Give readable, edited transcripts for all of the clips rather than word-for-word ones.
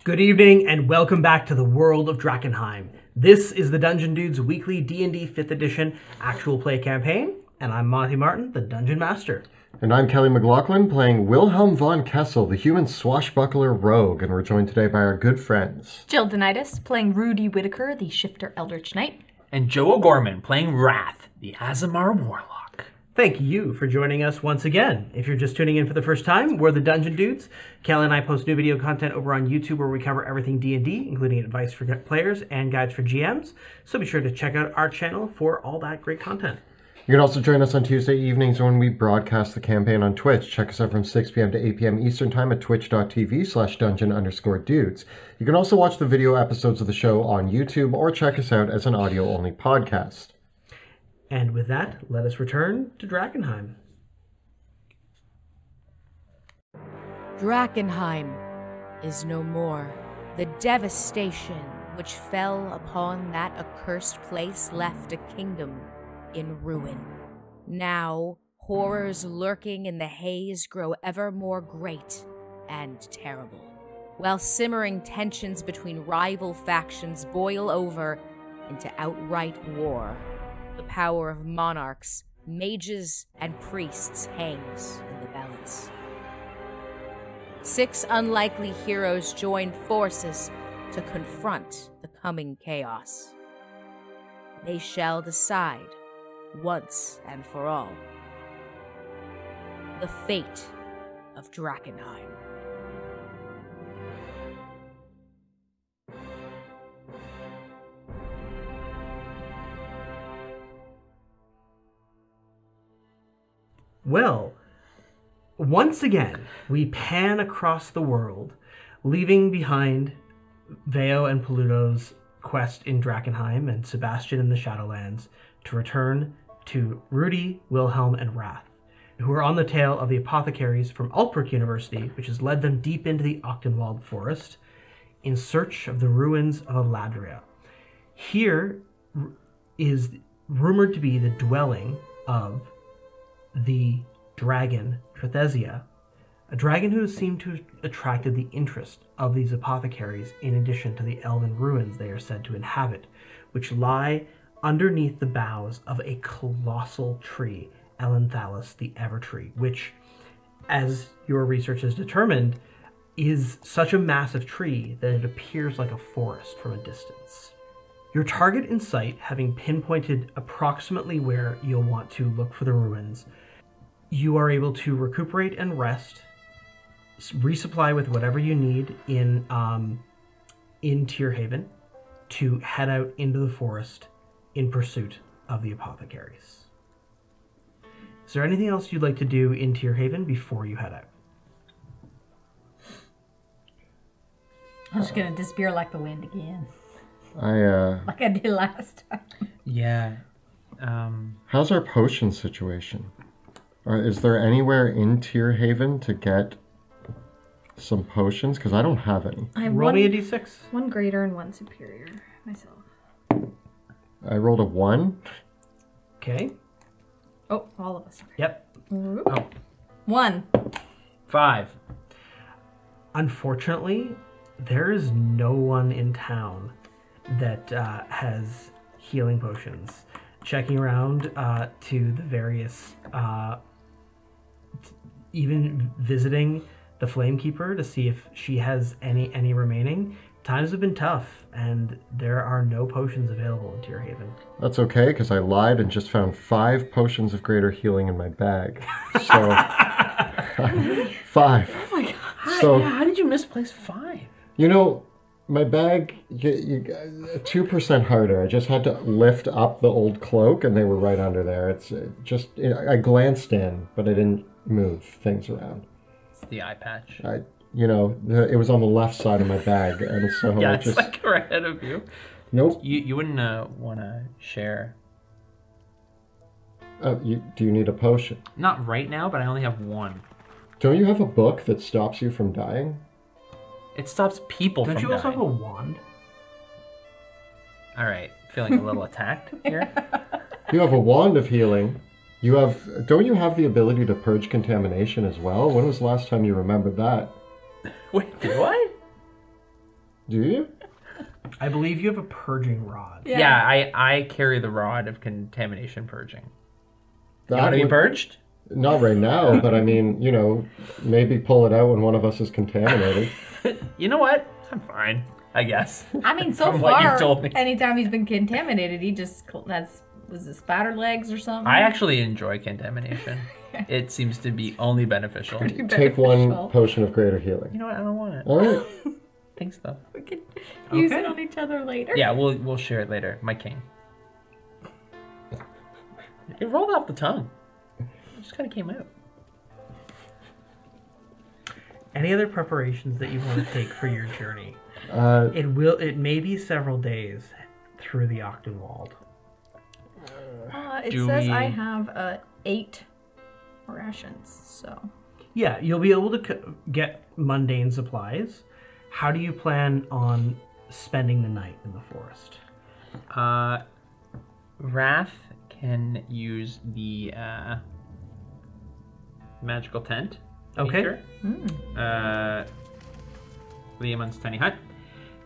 Good evening and welcome back to the world of Drakkenheim. This is the Dungeon Dudes weekly D&D 5th edition actual play campaign, and I'm Monty Martin, the Dungeon Master. And I'm Kelly McLaughlin, playing Wilhelm von Kessel, the human swashbuckler rogue, and we're joined today by our good friends. Jill Denitis, playing Rudy Whitaker, the Shifter Eldritch Knight. And Joe O'Gorman, playing Wrath, the Azamar Warlock. Thank you for joining us once again. If you're just tuning in for the first time, we're the Dungeon Dudes. Kelly and I post new video content over on YouTube where we cover everything D&D, including advice for players and guides for GMs. So be sure to check out our channel for all that great content. You can also join us on Tuesday evenings when we broadcast the campaign on Twitch. Check us out from 6 p.m. to 8 p.m. Eastern Time at twitch.tv/dungeon_dudes. You can also watch the video episodes of the show on YouTube or check us out as an audio-only podcast. And with that, let us return to Drakkenheim. Drakkenheim is no more. The devastation which fell upon that accursed place left a kingdom in ruin. Now, horrors lurking in the haze grow ever more great and terrible, while simmering tensions between rival factions boil over into outright war. The power of monarchs, mages, and priests hangs in the balance. 6 unlikely heroes join forces to confront the coming chaos. They shall decide, once and for all, the fate of Drakkenheim. Well, once again, we pan across the world, leaving behind Veo and Peludo's quest in Drakkenheim and Sebastian in the Shadowlands to return to Rudy, Wilhelm, and Wrath, who are on the tail of the apothecaries from Altbrook University, which has led them deep into the Ochtenwald forest in search of the ruins of Eladria. Here is rumored to be the dwelling of the dragon Trethesia, a dragon who seemed to have attracted the interest of these apothecaries in addition to the elven ruins they are said to inhabit, which lie underneath the boughs of a colossal tree, Elenthalis the Evertree, which, as your research has determined, is such a massive tree that it appears like a forest from a distance. Your target in sight, having pinpointed approximately where you'll want to look for the ruins, you are able to recuperate and rest, resupply with whatever you need in Tierhaven, to head out into the forest in pursuit of the apothecaries. Is there anything else you'd like to do in Tierhaven before you head out? I'm just gonna disappear like the wind again. Like I did last time. Yeah. How's our potion situation? Is there anywhere in Tierhaven to get some potions? Because I don't have any. I have Roll me a d6. one greater and one superior myself. I rolled a 1. Okay. Oh, all of us. Yep. Oh, 1. 5. Unfortunately, there is no one in town that has healing potions. Checking around to the various, even visiting the Flamekeeper to see if she has any remaining. Times have been tough, and there are no potions available in Tierhaven. That's okay, because I lied and just found 5 potions of greater healing in my bag. So, 5. Oh my god. So, How did you misplace 5? you know, my bag, 2% harder. I just had to lift up the old cloak, and they were right under there. It's just, I glanced in, but I didn't move things around. It's the eye patch. It was on the left side of my bag, and so Yeah, I it's just... like right ahead of you. Nope. You wouldn't want to share. Do you need a potion? Not right now, but I only have 1. Don't you have a book that stops you from dying? It stops people Don't from you also dying. have a wand? All right, feeling a little attacked here. You have a wand of healing. You have... Don't you have the ability to purge contamination as well? When was the last time you remembered that? Wait, do I? Do you? I believe you have a purging rod. Yeah, I carry the rod of contamination purging. That You want to be would- purged? Not right now, but I mean, maybe pull it out when one of us is contaminated. You know what? I'm fine, I guess. I mean, so From what you've far, told me. anytime he's been contaminated, he just was it spider legs or something? I actually enjoy contamination. It seems to be only beneficial. Take one potion of greater healing. You know what? I don't want it. All right. Thanks, though. We could use Okay. it on each other later. Yeah, we'll share it later. My king. It rolled off the tongue. It just kind of came out. Any other preparations that you want to take for your journey? Uh, It may be several days through the Octenwald. It Do says we- I have 8 rations, so. Yeah, you'll be able to get mundane supplies. How do you plan on spending the night in the forest? Wrath can use the magical tent. Okay. Feature. Liamon's tiny hut.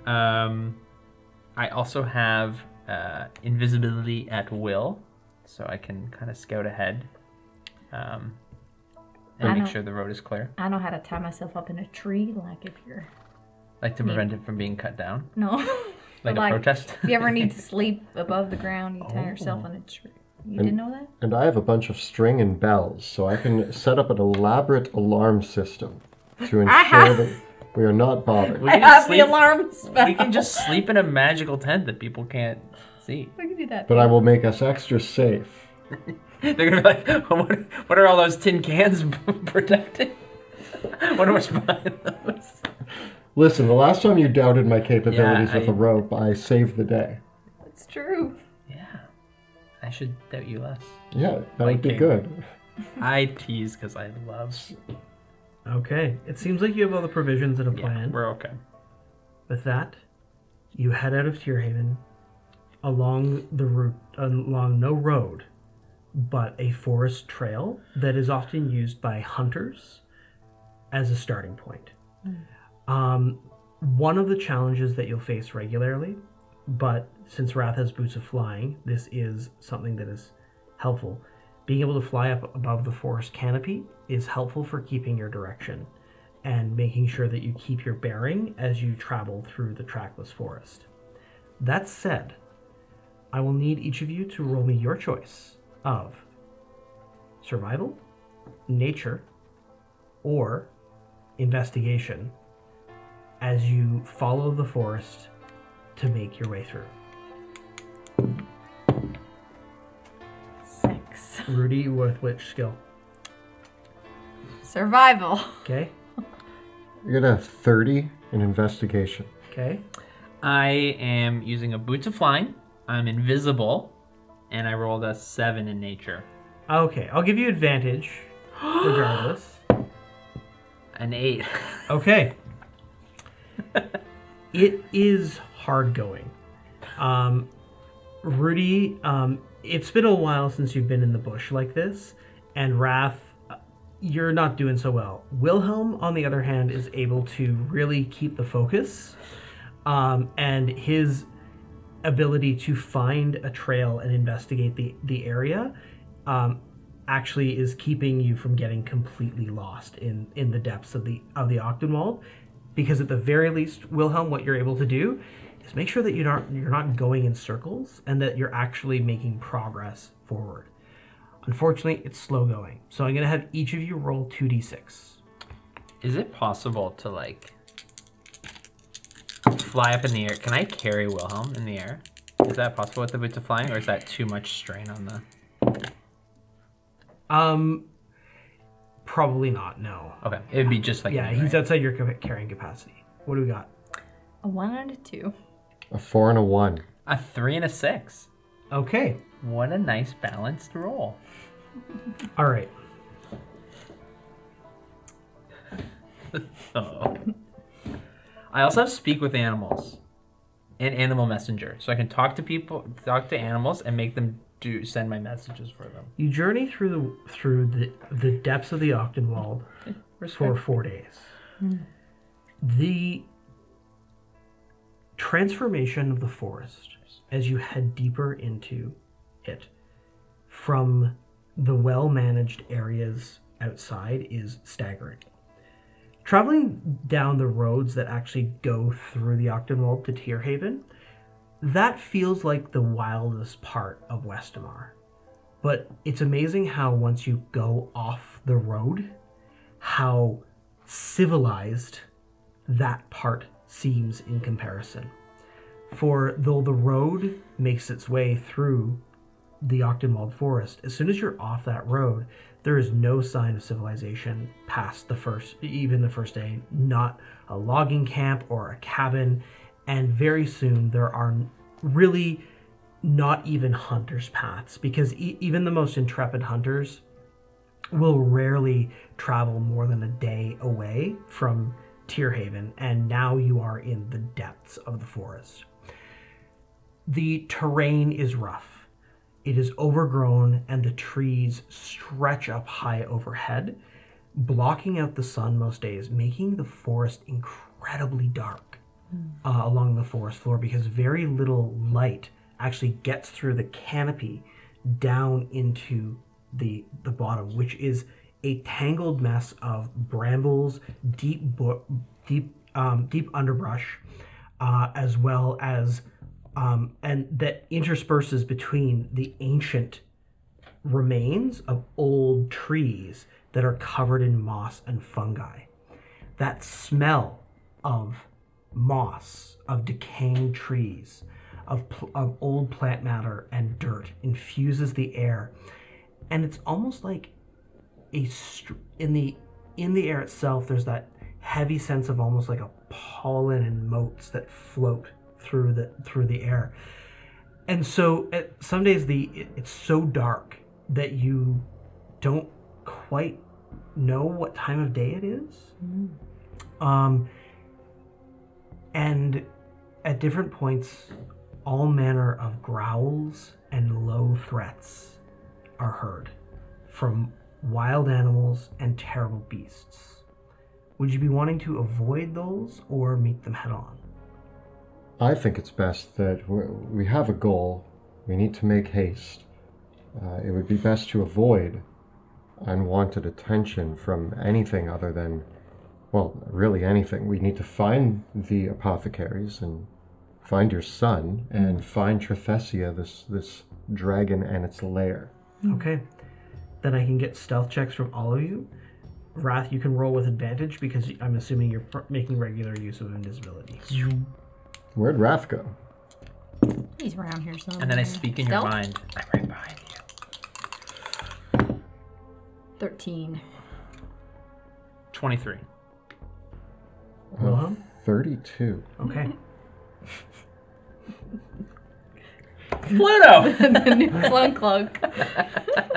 I also have invisibility at will, so I can kind of scout ahead and I make know. sure the road is clear. I know how to tie myself up in a tree, like if you're. Like to prevent it from being cut down. No. Like But a protest. If you ever need to sleep above the ground, you tie yourself on a tree. You didn't know that? and I have a bunch of string and bells, so I can set up an elaborate alarm system to ensure that we are not bothered. We I can have sleep- the alarm spell. We can just sleep in a magical tent that people can't see. We can do that. But I will make us extra safe. They're gonna be like, what are all those tin cans protecting? What was behind those? Listen, the last time you doubted my capabilities Yeah, with a rope, I saved the day. It's true. Yeah, I should doubt you less. Yeah, that would be King. good. I tease because I love. Okay. It seems like you have all the provisions and a Yeah, plan. we're okay. With that, you head out of Tierhaven along the route, along no road, but a forest trail that is often used by hunters as a starting point. One of the challenges that you'll face regularly, but since Wrath has boots of flying, this is something that is helpful. Being able to fly up above the forest canopy is helpful for keeping your direction and making sure that you keep your bearing as you travel through the trackless forest. That said, I will need each of you to roll me your choice of survival, nature, or investigation as you follow the forest to make your way through. 6. Rudy, with which skill? Survival. Okay, You're gonna have 30 in investigation. okay. I am using a boots of flying. I'm invisible, and I rolled a 7 in nature. Okay, I'll give you advantage regardless. An 8. Okay. It is hard going. Rudy, it's been a while since you've been in the bush like this, and Wrath, you're not doing so well. Wilhelm, on the other hand, is able to really keep the focus, and his ability to find a trail and investigate the area actually is keeping you from getting completely lost in the depths of the Octenwald. Because at the very least, Wilhelm, what you're able to do is make sure that you're not going in circles and that you're actually making progress forward. Unfortunately, it's slow going. So I'm going to have each of you roll 2d6. Is it possible to, like, fly up in the air? Can I carry Wilhelm in the air? Is that possible with the boots of flying, or is that too much strain on the... Probably not, no. Okay, it would be just like... Yeah, me, he's right? outside your carrying capacity. What do we got? A 1 and a 2. A 4 and a 1. A 3 and a 6. Okay. What a nice balanced roll. All right. Oh. I also have speak with animals and animal messenger, so I can talk to animals, and make them send my messages for them. You journey through the depths of the Octenwald for 4 days. The transformation of the forest as you head deeper into it from the well-managed areas outside is staggering. Traveling down the roads that actually go through the Octenwald to Tierhaven, that feels like the wildest part of Westamar. But it's amazing how once you go off the road, how civilized that part seems in comparison. For though the road makes its way through the Octenwald Forest, as soon as you're off that road, there is no sign of civilization past the first day. Not a logging camp or a cabin, and very soon there are really not even hunters' paths, because even the most intrepid hunters will rarely travel more than a day away from Tierhaven, and now you are in the depths of the forest. The terrain is rough. It is overgrown, and the trees stretch up high overhead, blocking out the sun most days, making the forest incredibly dark along the forest floor, because very little light actually gets through the canopy down into the bottom, which is a tangled mess of brambles, deep underbrush, as well as and that intersperses between the ancient remains of old trees that are covered in moss and fungi. That smell of moss, of decaying trees, of old plant matter and dirt infuses the air, and it's almost like in the air itself there's that heavy sense of almost like a pollen and motes that float through the air. And so some days it's so dark that you don't quite know what time of day it is. And at different points, all manner of growls and low threats are heard from wild animals and terrible beasts. Would you be wanting to avoid those or meet them head on? I think it's best that we have a goal. We need to make haste. It would be best to avoid unwanted attention from anything other than, well, really anything. We need to find the apothecaries and find your son and find Trithesia, this dragon, and its lair. Okay. Then I can get stealth checks from all of you. Wrath, you can roll with advantage because I'm assuming you're making regular use of invisibility. Where'd Wrath go? He's around here somewhere. And then I speak in your mind. I'm right behind you. 13. 23. Wilhelm? 32. Okay. Pluto! The new cloak.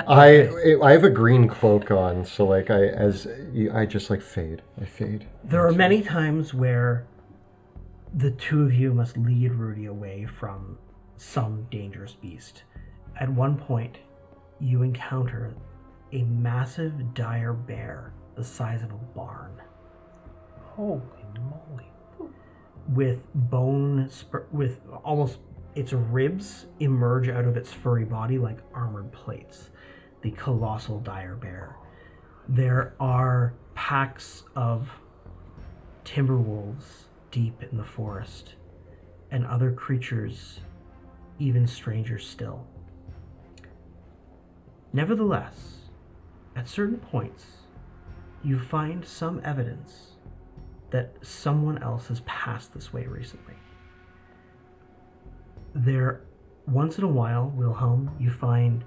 I have a green cloak on, so like I just like fade. I fade. There are many times where the two of you must lead Rudy away from some dangerous beast. At one point, you encounter a massive dire bear the size of a barn. Holy moly. With with almost its ribs emerge out of its furry body like armored plates. The colossal dire bear. There are packs of timber wolves deep in the forest, and other creatures even stranger still. Nevertheless, at certain points, you find some evidence that someone else has passed this way recently. There, once in a while, Wilhelm, you find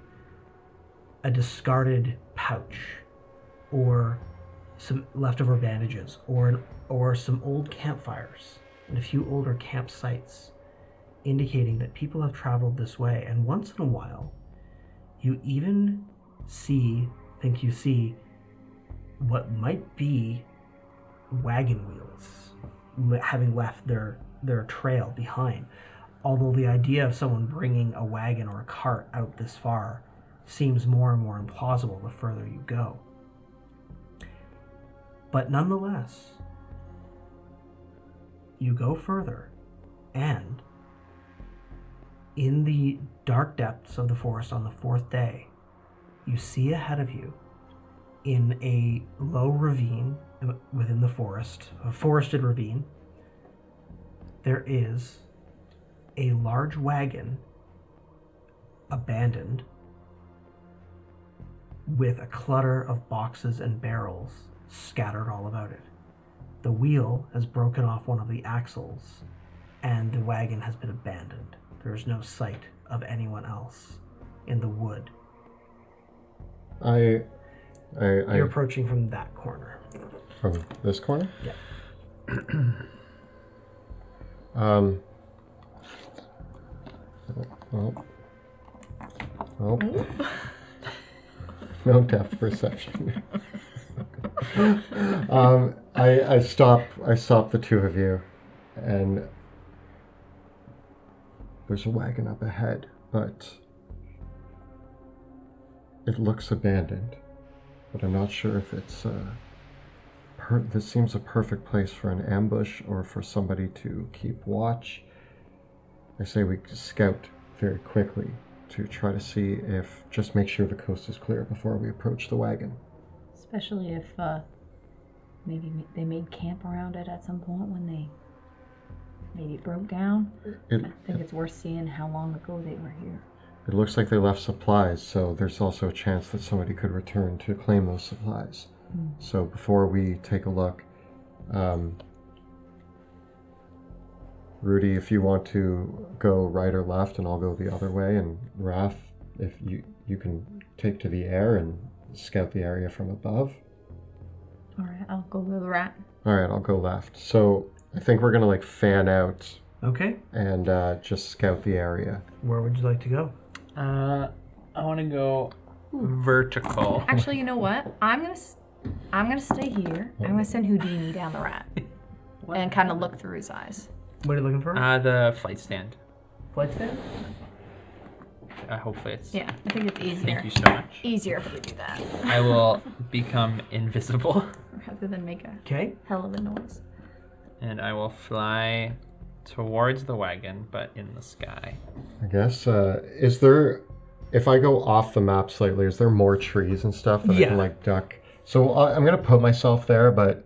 a discarded pouch, or some leftover bandages, or some old campfires, and a few older campsites, indicating that people have traveled this way. And once in a while, you even think you see what might be wagon wheels having left their trail behind. Although the idea of someone bringing a wagon or a cart out this far seems more and more implausible the further you go. But nonetheless, you go further, And in the dark depths of the forest on the fourth day, you see ahead of you, in a low ravine within the forest, a forested ravine, there is a large wagon abandoned with a clutter of boxes and barrels scattered all about it. The wheel has broken off one of the axles and the wagon has been abandoned. There is no sight of anyone else in the wood. You're approaching from that corner. From this corner? Yeah. Well. No depth perception. I stop the two of you, and there's a wagon up ahead, but it looks abandoned. But I'm not sure if it's this seems a perfect place for an ambush or for somebody to keep watch. I say we scout very quickly to try to see if, just make sure the coast is clear before we approach the wagon. Especially if maybe they made camp around it at some point when they maybe it broke down. I think it's worth seeing how long ago they were here. It looks like they left supplies, so there's also a chance that somebody could return to claim those supplies. So before we take a look, Rudy, if you want to go right or left, and I'll go the other way, and Raph, if you can take to the air and scout the area from above. All right, I'll go with the rat. All right, I'll go left. So I think we're gonna fan out. Okay. And just scout the area. Where would you like to go? I want to go vertical. Actually, you know what? I'm gonna stay here. I'm gonna send Houdini down the rat and kind of look through his eyes. What are you looking for? The flight stand. Flight stand? Hopefully it's... Yeah, I think it's easier. Thank you so much. Easier if we do that. I will become invisible. Rather than make a Okay. hell of a noise. And I will fly towards the wagon, but in the sky. I guess, is there, if I go off the map slightly, is there more trees and stuff that I can duck? So I'm going to put myself there, but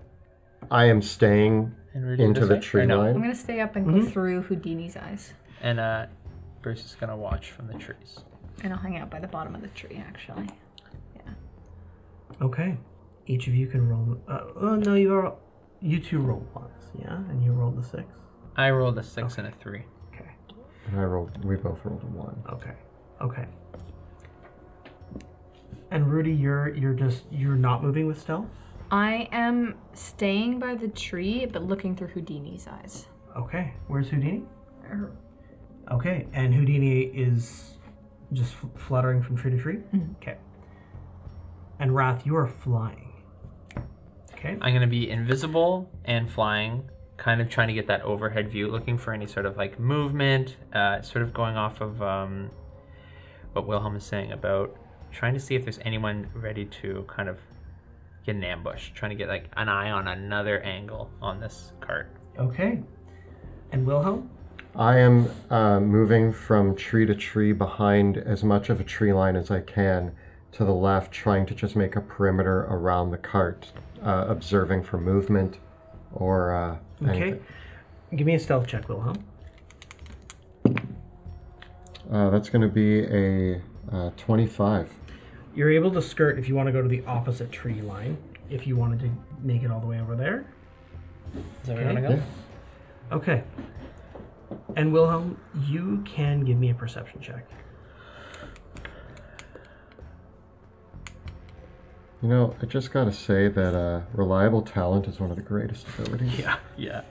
I am staying into the tree line. I'm going to stay up and go through Houdini's eyes. And Bruce is going to watch from the trees. And I'll hang out by the bottom of the tree, actually. Yeah. Okay. Each of you can roll. No, you two rolled once, yeah? And you rolled a 6? I rolled a 6 and a 3. Okay. And we both rolled a 1. Okay. And Rudy, you're not moving with stealth? I am staying by the tree, but looking through Houdini's eyes. Okay. Where's Houdini? Okay. And Houdini is just fluttering from tree to tree? Okay. And Wrath, you are flying. Okay. I'm going to be invisible and flying, kind of trying to get that overhead view, looking for any sort of movement, sort of going off of what Wilhelm is saying about trying to see if there's anyone ready to kind of get an ambush, trying to get an eye on another angle on this cart. Okay. And Wilhelm? I am moving from tree to tree behind as much of a tree line as I can to the left, trying to just make a perimeter around the cart, observing for movement or anything. Okay. Give me a stealth check, Wilhelm. That's going to be a 25. You're able to skirt if you want to go to the opposite tree line, if you wanted to make it all the way over there. Is that where you want to go? Yeah. Okay. And Wilhelm, you can give me a perception check. You know, I just got to say that reliable talent is one of the greatest abilities. Yeah.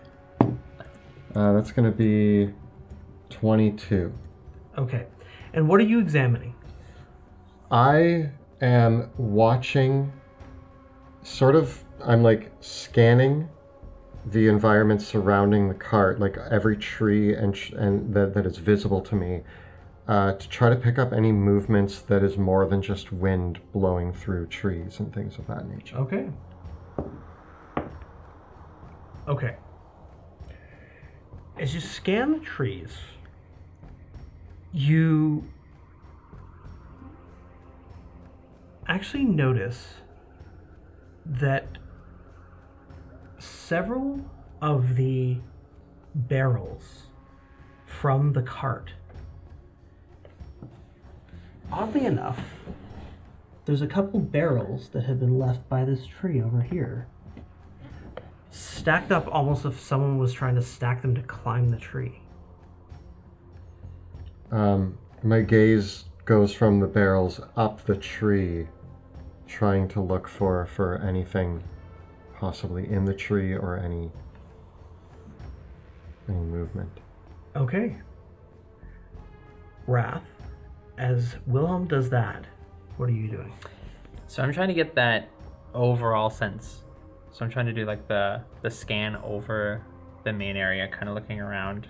That's going to be 22. Okay. And what are you examining? I am watching, I'm scanning the environment surrounding the cart, every tree and that is visible to me, to try to pick up any movements that is more than just wind blowing through trees and things of that nature. Okay. As you scan the trees, you actually notice that several of the barrels from the cart, oddly enough, there's a couple barrels that have been left by this tree over here, stacked up almost as if someone was trying to stack them to climb the tree. My gaze goes from the barrels up the tree, trying to look for anything possibly in the tree or any movement. Okay. Wrath, as Wilhelm does that, what are you doing? So I'm trying to get that overall sense. So I'm trying to do like the scan over the main area, kind of looking around.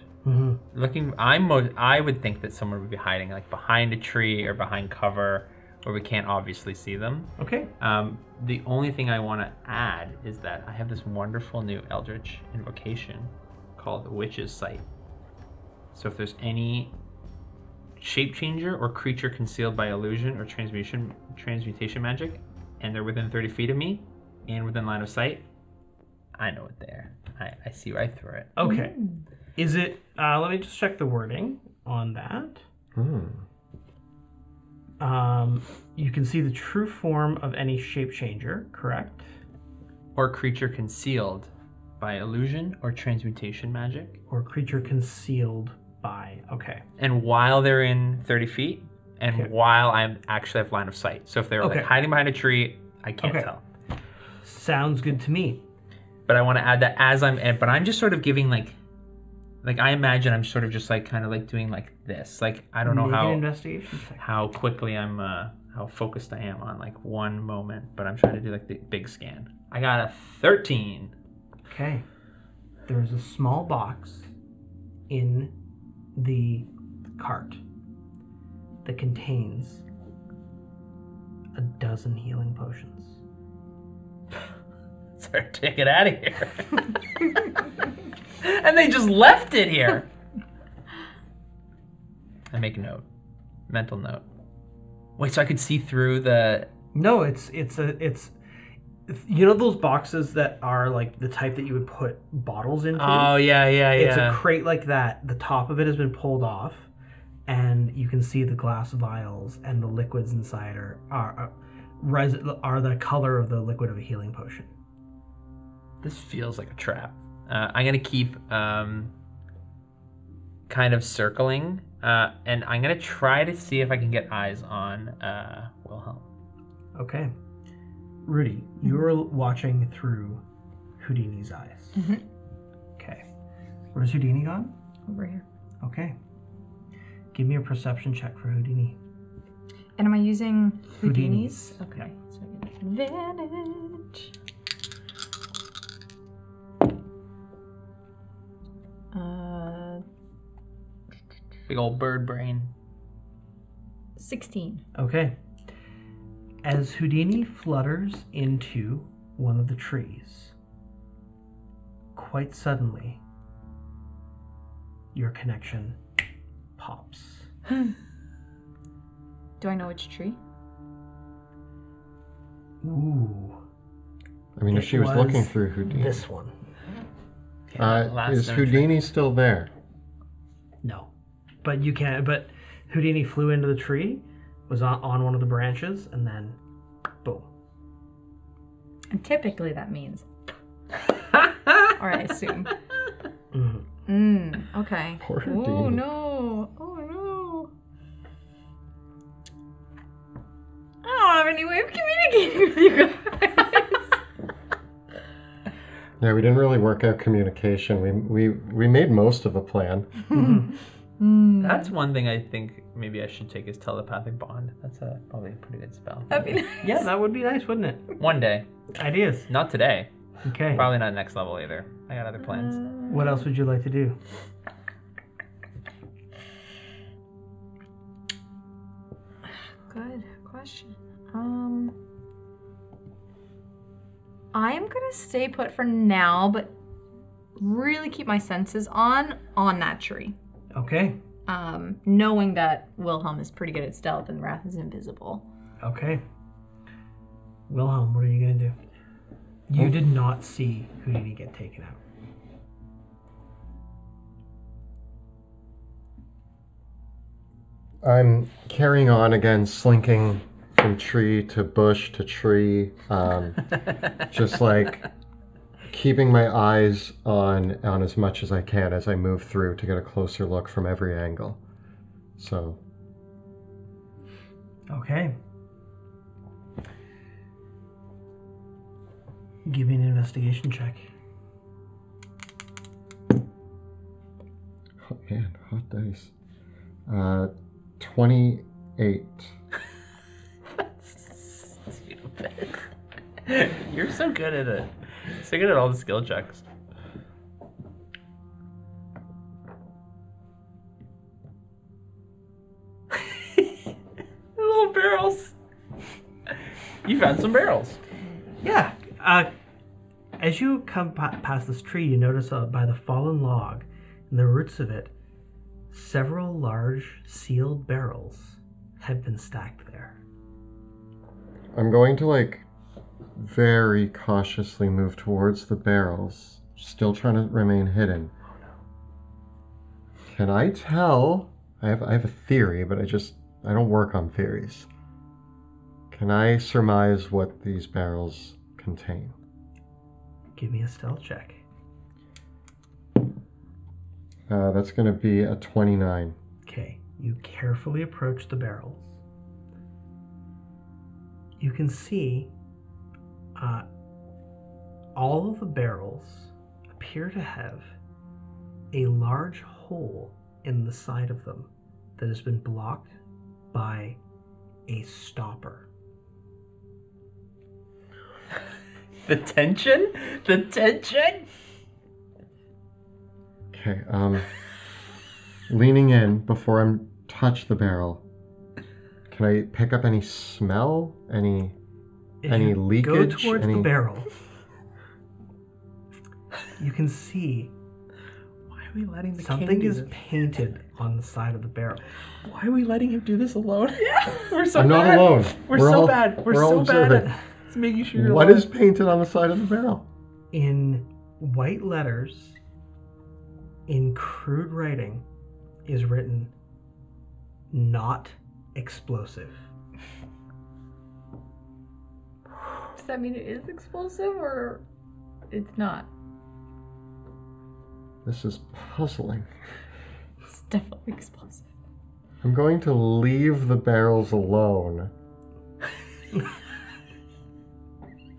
Looking, I would think that someone would be hiding like behind a tree or behind cover where we can't obviously see them. Okay. The only thing I want to add is that I have this wonderful new Eldritch invocation called Witch's Sight. So if there's any shape changer or creature concealed by illusion or transmutation magic, and they're within 30 feet of me and within line of sight, I know it there. I see right through it. Okay. Is it, let me just check the wording on that. You can see the true form of any shape changer, correct? Or creature concealed by illusion or transmutation magic. Or creature concealed by, okay. And while they're in 30 feet, and while I actually have line of sight. So if they're like hiding behind a tree, I can't tell. Sounds good to me. But I want to add that as I'm just sort of giving like I imagine I'm sort of just like kind of like doing like this. Like I don't know Make how an investigation check. how quickly I'm how focused I am on like one moment, but I'm trying to do like the big scan. I got a 13. Okay. There's a small box in the cart that contains a dozen healing potions. Sorry, take it out of here. And they just left it here. I make a note. Mental note. Wait, so I could see through the... No, it's you know those boxes that are like the type that you would put bottles into? Oh, yeah. It's a crate like that. The top of it has been pulled off, and you can see the glass vials, and the liquids inside are the color of the liquid of a healing potion. This feels like a trap. I'm going to keep kind of circling, and I'm going to try to see if I can get eyes on Wilhelm. Okay. Rudy, you were watching through Houdini's eyes. Okay. Where's Houdini gone? Over here. Okay. Give me a perception check for Houdini. And am I using Houdini's? Houdini's? Okay. So I get advantage. Big old bird brain. 16. Okay. As Houdini flutters into one of the trees, quite suddenly, your connection pops. Do I know which tree? Ooh. I mean, if she was looking through Houdini. This one. Is Houdini still there? No. But you can't. But Houdini flew into the tree, was on one of the branches, and then boom. And typically that means. Or I assume. Okay. Poor Houdini. Oh no. Oh no. I don't have any way of communicating with you guys. Yeah, we didn't really work out communication. We made most of a plan. That's one thing I think maybe I should take is telepathic bond. That's probably a pretty good spell. That'd be nice. Yeah, that would be nice, wouldn't it? One day. Ideas. Not today. Okay. Probably not next level either. I got other plans. What else would you like to do? Good question. I am gonna stay put for now, but really keep my senses on that tree. Okay. Knowing that Wilhelm is pretty good at stealth and Wrath is invisible. Okay. Wilhelm, what are you going to do? You did not see Houdini get taken out. I'm carrying on again, slinking from tree to bush to tree, just like keeping my eyes on as much as I can as I move through to get a closer look from every angle. So. Okay. Give me an investigation check. Oh man, hot dice. 28. Stupid. You're so good at it. So good at all the skill checks. Little barrels. You found some barrels. Yeah. As you come past this tree, you notice by the fallen log and the roots of it, several large sealed barrels have been stacked there. I'm going to very cautiously move towards the barrels, still trying to remain hidden. Can I tell? I have a theory, but I don't work on theories. Can I surmise what these barrels contain? Give me a stealth check. That's going to be a 29. Okay, you carefully approach the barrels. You can see all of the barrels appear to have a large hole in the side of them that has been blocked by a stopper. The tension? The tension? Okay, leaning in before I touch the barrel, can I pick up any smell? Any leakage? Go towards the barrel. You can see Why are we letting the something king do is this? painted on the side of the barrel. Why are we letting him do this alone? Yeah, we're so I'm bad. not alone. We're so all- bad. We're all so bad observant. at making sure you're What alone. is painted on the side of the barrel? In white letters, in crude writing, is written, "Not explosive." Does that mean it is explosive or it's not? This is puzzling. It's definitely explosive. I'm going to leave the barrels alone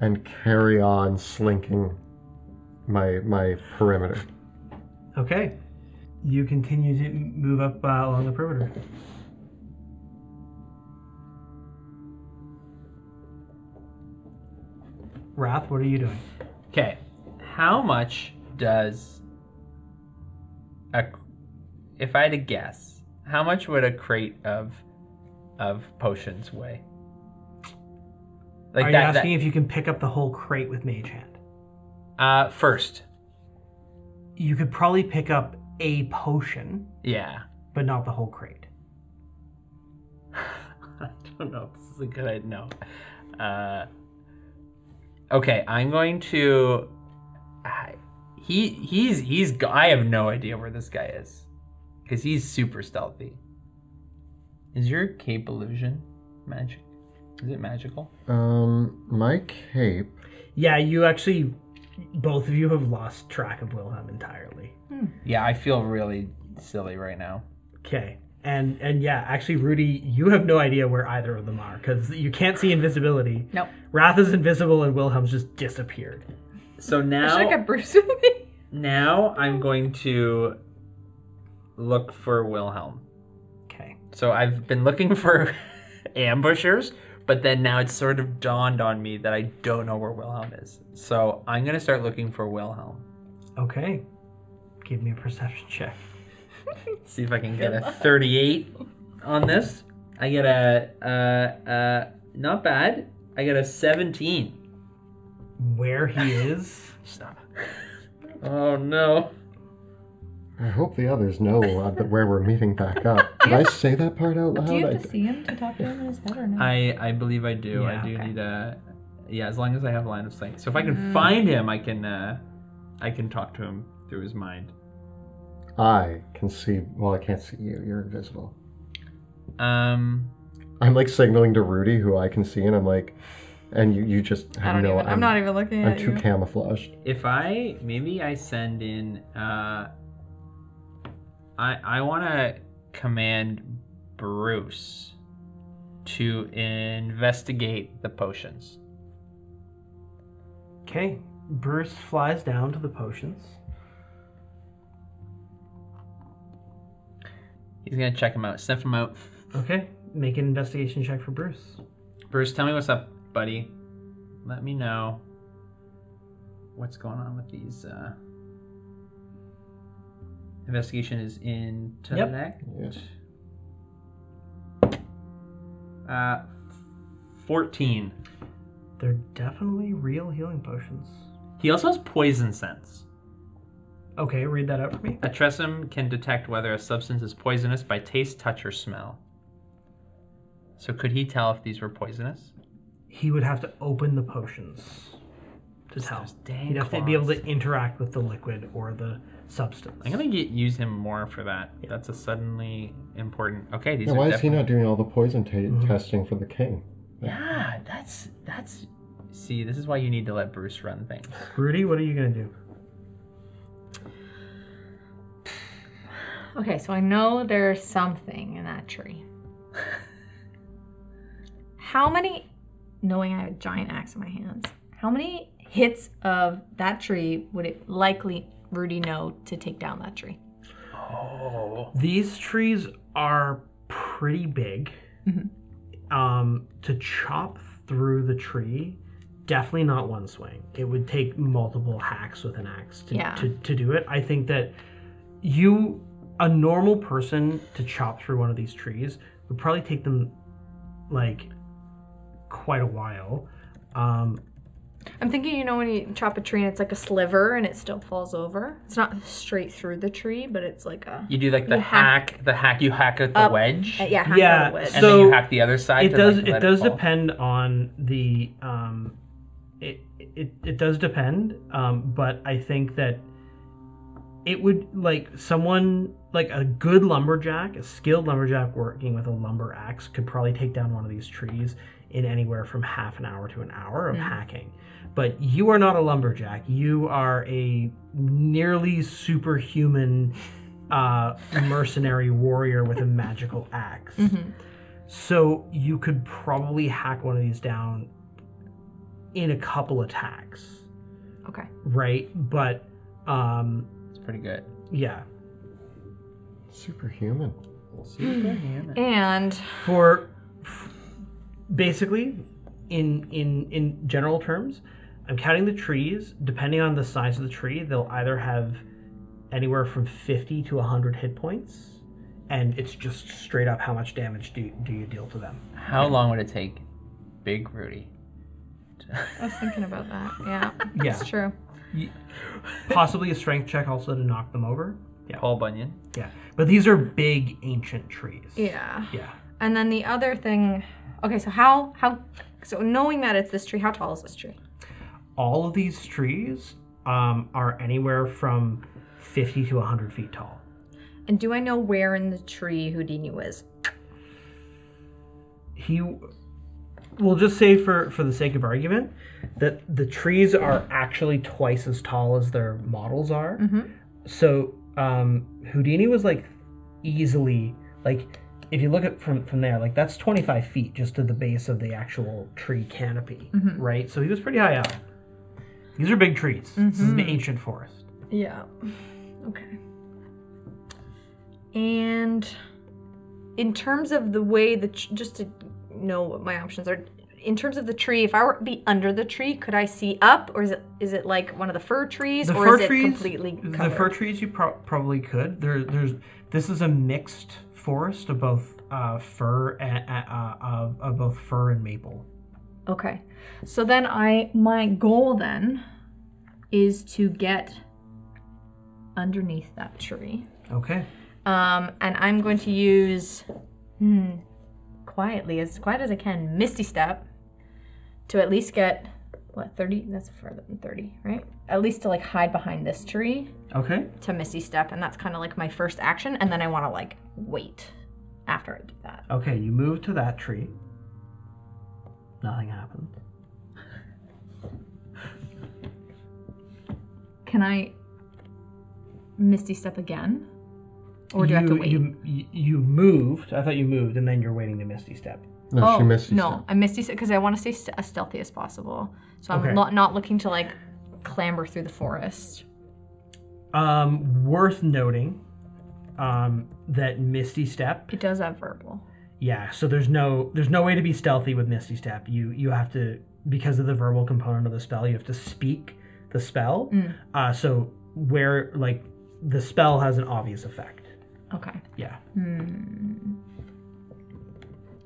and carry on slinking my perimeter. Okay. You continue to move up along the perimeter. Wrath, what are you doing? Okay, how much does if I had to guess, how much would a crate of potions weigh? Like Are you asking if you can pick up the whole crate with Mage Hand? First. You could probably pick up a potion, Yeah. but not the whole crate. I don't know if this is a good idea. No. Okay, I'm going to. I have no idea where this guy is, because he's super stealthy. Is your cape illusion magic? Is it magical? My cape. Yeah, you actually, both of you have lost track of Wilhelm entirely. Yeah, I feel really silly right now. Okay. And yeah, actually, Rudy, you have no idea where either of them are, because you can't see invisibility. Nope. Wrath is invisible and Wilhelm's just disappeared. So I should now, have got Bruce with me. now I'm going to look for Wilhelm. Okay. So I've been looking for ambushers, but then now it's sort of dawned on me that I don't know where Wilhelm is. So I'm going to start looking for Wilhelm. Okay. Give me a perception check. See if I can get a 38 on this. I get a not bad. I get a 17. Where he is, Stop. Oh no. I hope the others know where we're meeting back up. Did I say that part out loud? Do you have to see him to talk to him in his head or no? I believe I do. Yeah. I do Okay. need a. Yeah, as long as I have line of sight. So if I can find him, I can talk to him through his mind. I can see. Well, I can't see you. You're invisible. Um. I'm like signaling to Rudy, who I can see, and I'm like, and you just have I don't even. I'm not even looking I'm at too you. camouflaged. If maybe I send in. I want to command Bruce to investigate the potions. Okay. Bruce flies down to the potions. He's gonna check him out, sniff him out. Okay. Make an investigation check for Bruce. Bruce, tell me what's up, buddy. Let me know what's going on with these. Investigation is intellect. Yeah. 14. They're definitely real healing potions. He also has poison sense. Okay, read that out for me. A Tressum can detect whether a substance is poisonous by taste, touch, or smell. So could he tell if these were poisonous? He would have to open the potions to tell. Those dang He'd have to be able claws. to interact with the liquid or the substance. I'm gonna use him more for that. That's a suddenly important. Okay, these Yeah, are why is he definitely. not doing all the poison testing for the king? Yeah, that's. See, this is why you need to let Bruce run things. Rudy, what are you going to do? Okay, so I know there's something in that tree. How many, knowing I have a giant axe in my hands, how many hits of that tree would it likely Rudy know to take down that tree? Oh. These trees are pretty big. To chop through the tree, definitely not one swing. It would take multiple hacks with an axe to do it. I think that a normal person to chop through one of these trees would probably take them like quite a while. I'm thinking, when you chop a tree and it's like a sliver and it still falls over. It's not straight through the tree, but it's like a... You do like the You hack you hack at the Up. wedge. hack Yeah, out a wedge. And so then you hack the other side. It to, does. like, It let does fall. depend on the. It does depend. But I think that it would someone like a good lumberjack, a skilled lumberjack working with a lumber axe could probably take down one of these trees in anywhere from half an hour to an hour of hacking. But you are not a lumberjack. You are a nearly superhuman mercenary warrior with a magical axe. So you could probably hack one of these down in a couple attacks. Okay. Right? But It's pretty good. yeah. Superhuman. And Basically in general terms, I'm counting the trees. Depending on the size of the tree, they'll either have anywhere from 50 to 100 hit points, and it's just straight up how much damage do you deal to them. How long would it take Big Rudy? I was thinking about that. Yeah. Yeah. That's true. Possibly a strength check also to knock them over. Yeah. Paul Bunyan. Yeah. But these are big ancient trees. Yeah. Yeah. And then the other thing... Okay, so so knowing that it's this tree, how tall is this tree? All of these trees are anywhere from 50 to 100 feet tall. And do I know where in the tree Houdini is? We'll just say for the sake of argument that the trees are actually twice as tall as their models are. So Houdini was easily if you look at from there, that's 25 feet just to the base of the actual tree canopy, right? So he was pretty high up. These are big trees. This is an ancient forest. Yeah. Okay. And in terms of the way just to know what my options are, in terms of the tree, if I were to be under the tree, could I see up, or is it like one of the fir trees, The or fir is it trees, completely covered? The fir trees you probably could. This is a mixed forest of both fir and maple. Okay. So then my goal then is to get underneath that tree. Okay. And I'm going to use, quietly, as quiet as I can, Misty Step to at least get, 30? That's further than 30, right? At least to like hide behind this tree. Okay. To Misty Step, and that's kind of like my first action, and then I want to like wait after I do that. Okay, you move to that tree. Nothing happens. Can I Misty Step again? Or do I have to wait? You moved. I thought you moved, and then you're waiting to Misty Step. No, she Misty no, Step. I Misty Step because I want to stay as stealthy as possible. So I'm Okay. not looking to like clamber through the forest. Worth noting that Misty Step. It does have verbal. Yeah, so there's no way to be stealthy with Misty Step. You have to, because of the verbal component of the spell, you have to speak the spell. So where like the spell has an obvious effect. Okay. Yeah.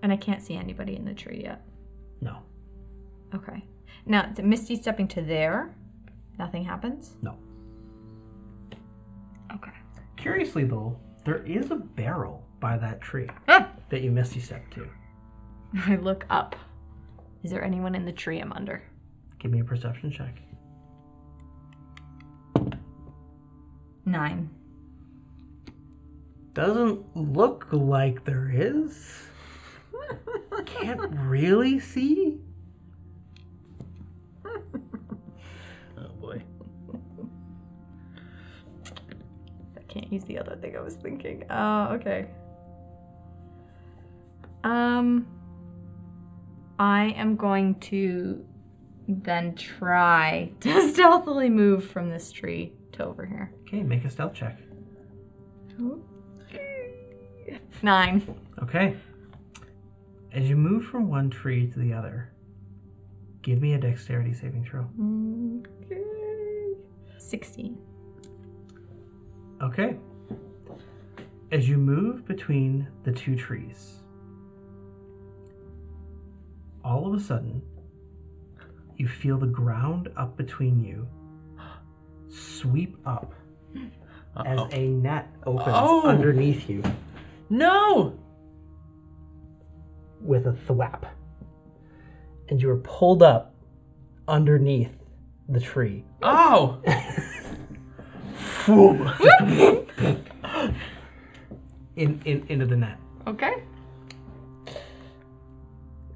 And I can't see anybody in the tree yet. No. Okay. Now, Misty stepping to there, nothing happens? No. Okay. Curiously though, there is a barrel by that tree that you Misty Step to. I look up. Is there anyone in the tree I'm under? Give me a perception check. 9. Doesn't look like there is. Can't really see. Oh boy. I can't use the other thing I was thinking. Oh, okay. I am going to then try to stealthily move from this tree to over here. Okay, make a stealth check. 9. Okay. As you move from one tree to the other, give me a dexterity saving throw. Okay. 16. Okay. As you move between the two trees, all of a sudden, you feel the ground up between you sweep up as a net opens underneath you No! with a thwap. And you are pulled up underneath the tree. Oh! Into the net. Okay.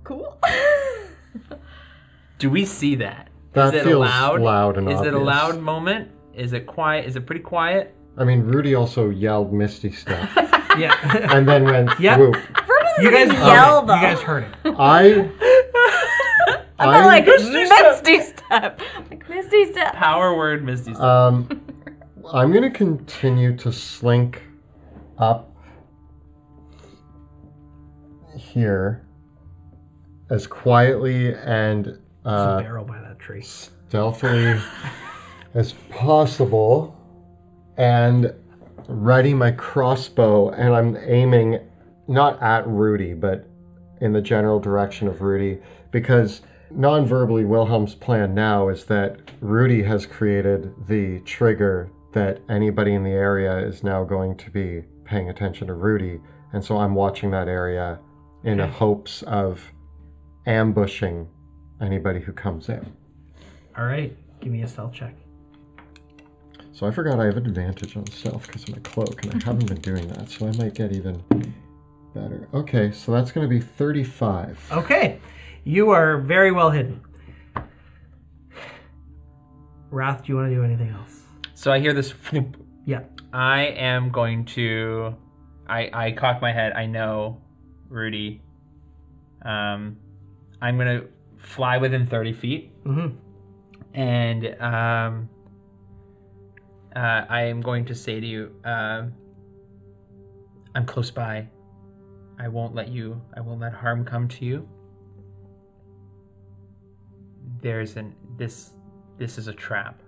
Cool. Do we see that? That Is it feels loud? loud and Is it a obvious. loud moment? Is it quiet? Is it pretty quiet? I mean, Rudy also yelled Misty Step Yeah. and then went Yep. whoop. You guys yell, heard it. You though. guys heard it. I'm like, Misty Step. Like, Misty Step. Power word, Misty. I'm gonna continue to slink up here as quietly and There's a barrel by that tree. stealthily as possible, and ready my crossbow, and I'm aiming not at Rudy, but in the general direction of Rudy, because non-verbally Wilhelm's plan now is that Rudy has created the trigger that anybody in the area is now going to be paying attention to Rudy, and so I'm watching that area in Okay. hopes of ambushing anybody who comes in. All right. Give me a stealth check. So I forgot I have an advantage on stealth because of my cloak, and I haven't been doing that, so I might get even better. Okay, so that's going to be 35. Okay. You are very well hidden. Wrath, do you want to do anything else? So I hear this. Floop. Yeah. I am going to. I cock my head. I know, Rudy. I'm gonna fly within 30 feet, Mm-hmm. and I am going to say to you, I'm close by. I won't let harm come to you. This is a trap.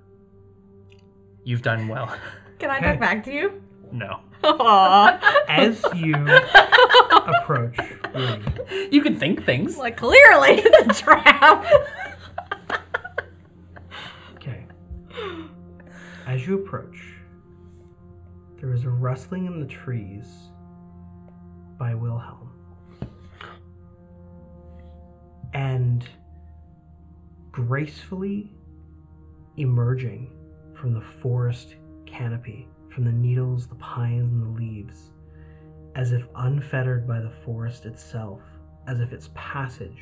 You've done well. Can I Okay. talk back to you? No. Aww. As you approach Rudy, You can think things. Like, clearly it's a trap. okay. As you approach, there is a rustling in the trees by Wilhelm. And gracefully emerging from the forest canopy, from the needles, the pines, and the leaves, as if unfettered by the forest itself, as if its passage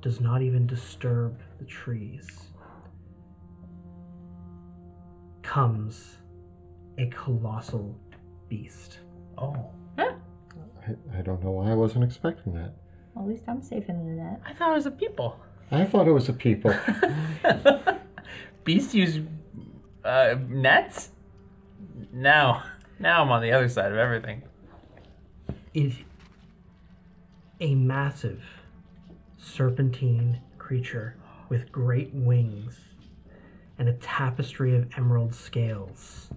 does not even disturb the trees, comes a colossal beast. Oh. I don't know why I wasn't expecting that. Well, at least I'm safe in the net. I thought it was a people. I thought it was a people. Beasts use nets? Now I'm on the other side of everything. A massive serpentine creature with great wings and a tapestry of emerald scales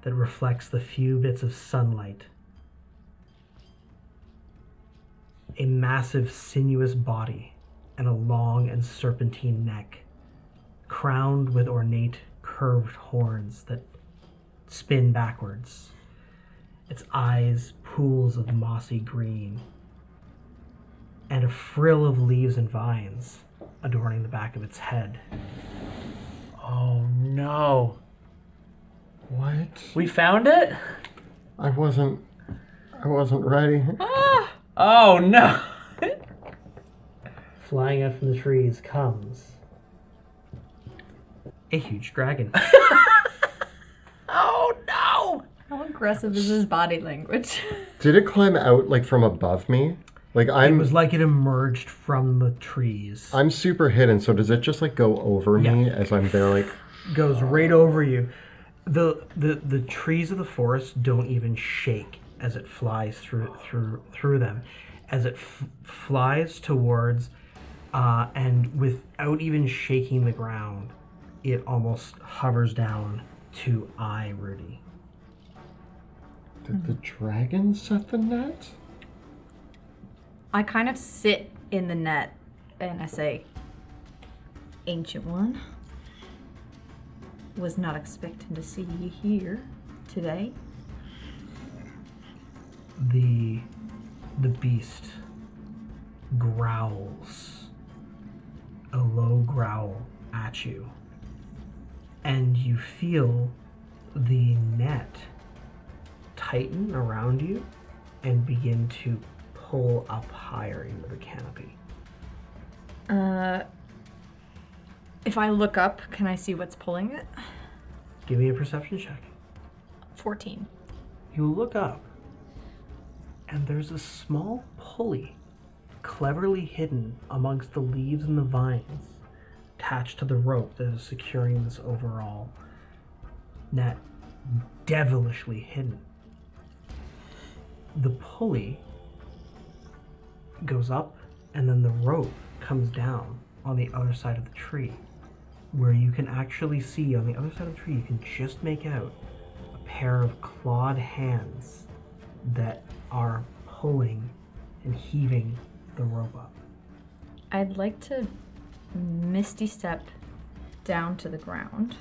that reflects the few bits of sunlight. A massive sinuous body and a long and serpentine neck, crowned with ornate curved horns that spin backwards. Its eyes pools of mossy green, and a frill of leaves and vines adorning the back of its head. Oh no. What? We found it? I wasn't ready. Oh no. Flying out from the trees comes a huge dragon. Oh no. How aggressive is his body language? Did it climb out like from above me? Like It was like it emerged from the trees. I'm super hidden, so does it just like go over me as I'm there? Like Goes right over you. The trees of the forest don't even shake as it flies through them, as it flies towards, and without even shaking the ground, it almost hovers down to Rudy. did the dragon set the net? I kind of sit in the net and I say, Ancient One, was not expecting to see you here today. The beast growls a low growl at you, and you feel the net tighten around you and begin to pull up higher into the canopy. If I look up, can I see what's pulling it? Give me a perception check. 14. You look up, and there's a small pulley cleverly hidden amongst the leaves and the vines attached to the rope that is securing this overall net, devilishly hidden. The pulley goes up, and then the rope comes down on the other side of the tree, where you can actually see on the other side of the tree, you can just make out a pair of clawed hands that are pulling and heaving the rope up. I'd like to misty step down to the ground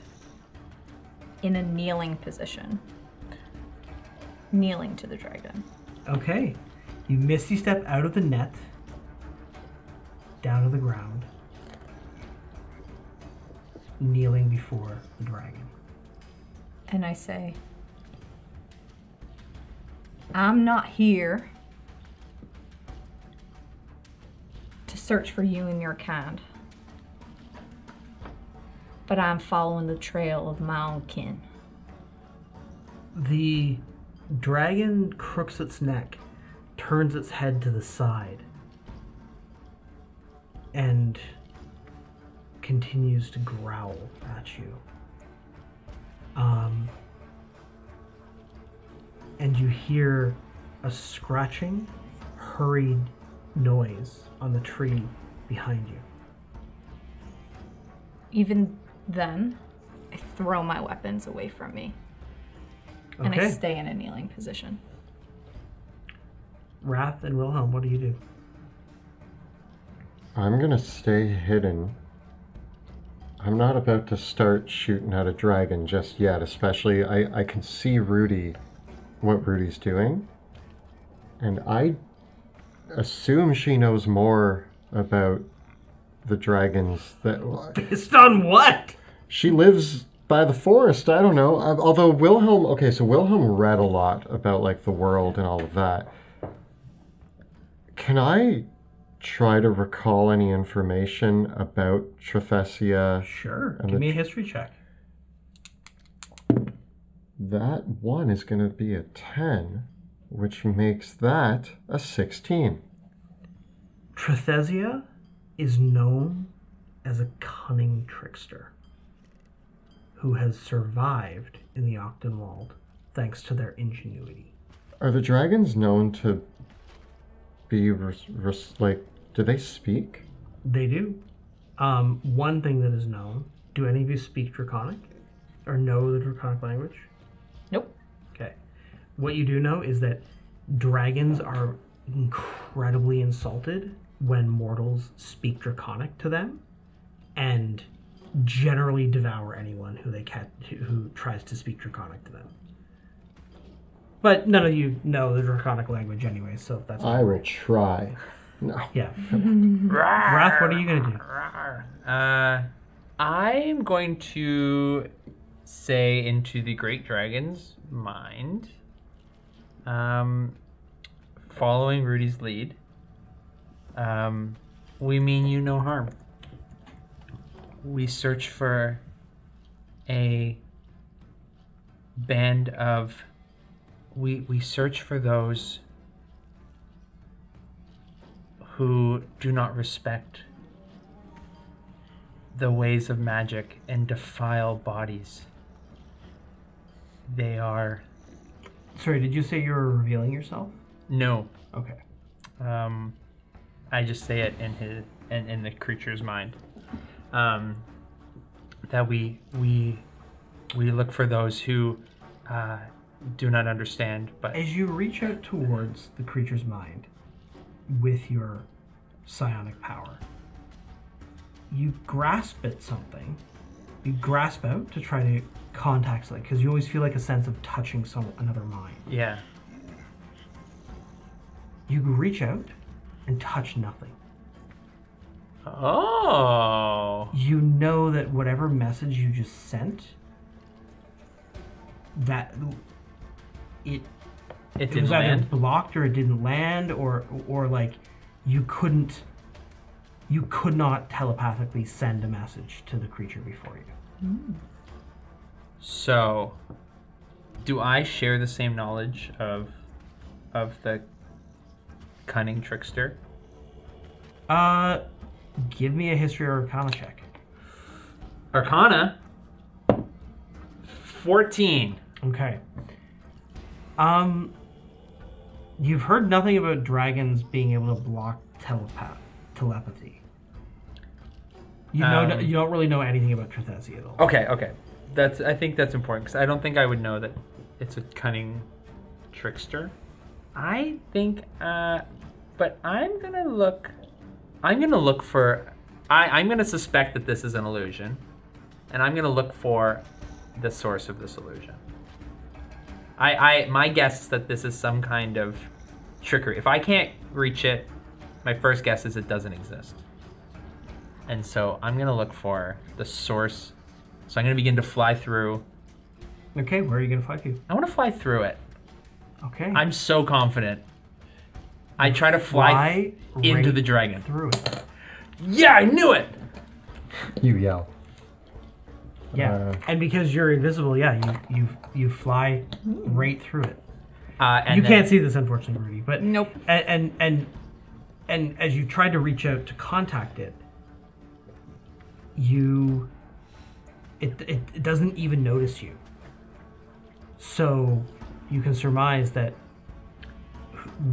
in a kneeling position. Kneeling to the dragon. Okay, you misty step out of the net, down to the ground, kneeling before the dragon. And I say, I'm not here to search for you and your kind, but I'm following the trail of my own kin. The dragon crooks its neck, turns its head to the side, and continues to growl at you. And you hear a scratching, hurried noise on the tree behind you. Even then, I throw my weapons away from me. And I Okay. stay in a kneeling position. Wrath and Wilhelm, what do you do? I'm gonna stay hidden I'm not about to start shooting at a dragon just yet, especially I can see what Rudy's doing. And I assume she knows more about the dragons that... Based on what? She lives by the forest, I don't know. Although Wilhelm... Okay, so Wilhelm read a lot about, like, the world and all of that. Can I try to recall any information about Trifesia? Sure. Give me a history check. That one is going to be a 10, which makes that a 16. Trifesia is known as a cunning trickster who has survived in the Octenwald thanks to their ingenuity. Are the dragons known to be, like, do they speak? They do. One thing that is known, do any of you speak Draconic? Or know the Draconic language? Nope. Okay. What you do know is that dragons are incredibly insulted when mortals speak Draconic to them, and generally devour anyone who tries to speak Draconic to them. But none of you know the Draconic language anyway, so that's... I will try. No. Yeah. Wrath, what are you going to do? I'm going to say into the Great Dragon's mind, following Rudy's lead, we mean you no harm. We search for a band of... We search for those who do not respect the ways of magic and defile bodies. They are... Sorry, did you say you were revealing yourself? No. Okay. I just say it in the creature's mind. That we look for those who do not understand, but... As you reach out towards the creature's mind with your psionic power, you grasp at something. You grasp out to try to contact something, because you always feel like a sense of touching another mind. Yeah. You reach out and touch nothing. Oh. You know that whatever message you just sent, that it didn't was either land? blocked or it didn't land, or like you could not telepathically send a message to the creature before you. Mm. So, do I share the same knowledge of the cunning trickster? Give me a history or arcana check. Arcana? 14. Okay. You've heard nothing about dragons being able to block telepathy. You don't really know anything about Trifesia at all. Okay. I think that's important, because I don't think I would know that it's a cunning trickster. I think, but I'm gonna look for... I'm gonna suspect that this is an illusion, and I'm gonna look for the source of this illusion. My guess is that this is some kind of trickery. If I can't reach it, my first guess is it doesn't exist. And so I'm gonna look for the source. So I'm gonna begin to fly through. Okay, where are you gonna fly to? I wanna fly through it. Okay. I'm so confident. I try to fly into right the dragon. Through it. Yeah, I knew it! You yell. Yeah, and because you're invisible, you fly right through it. And you then, can't see this, unfortunately, Rudy. But Nope. And as you try to reach out to contact it, it doesn't even notice you. So you can surmise that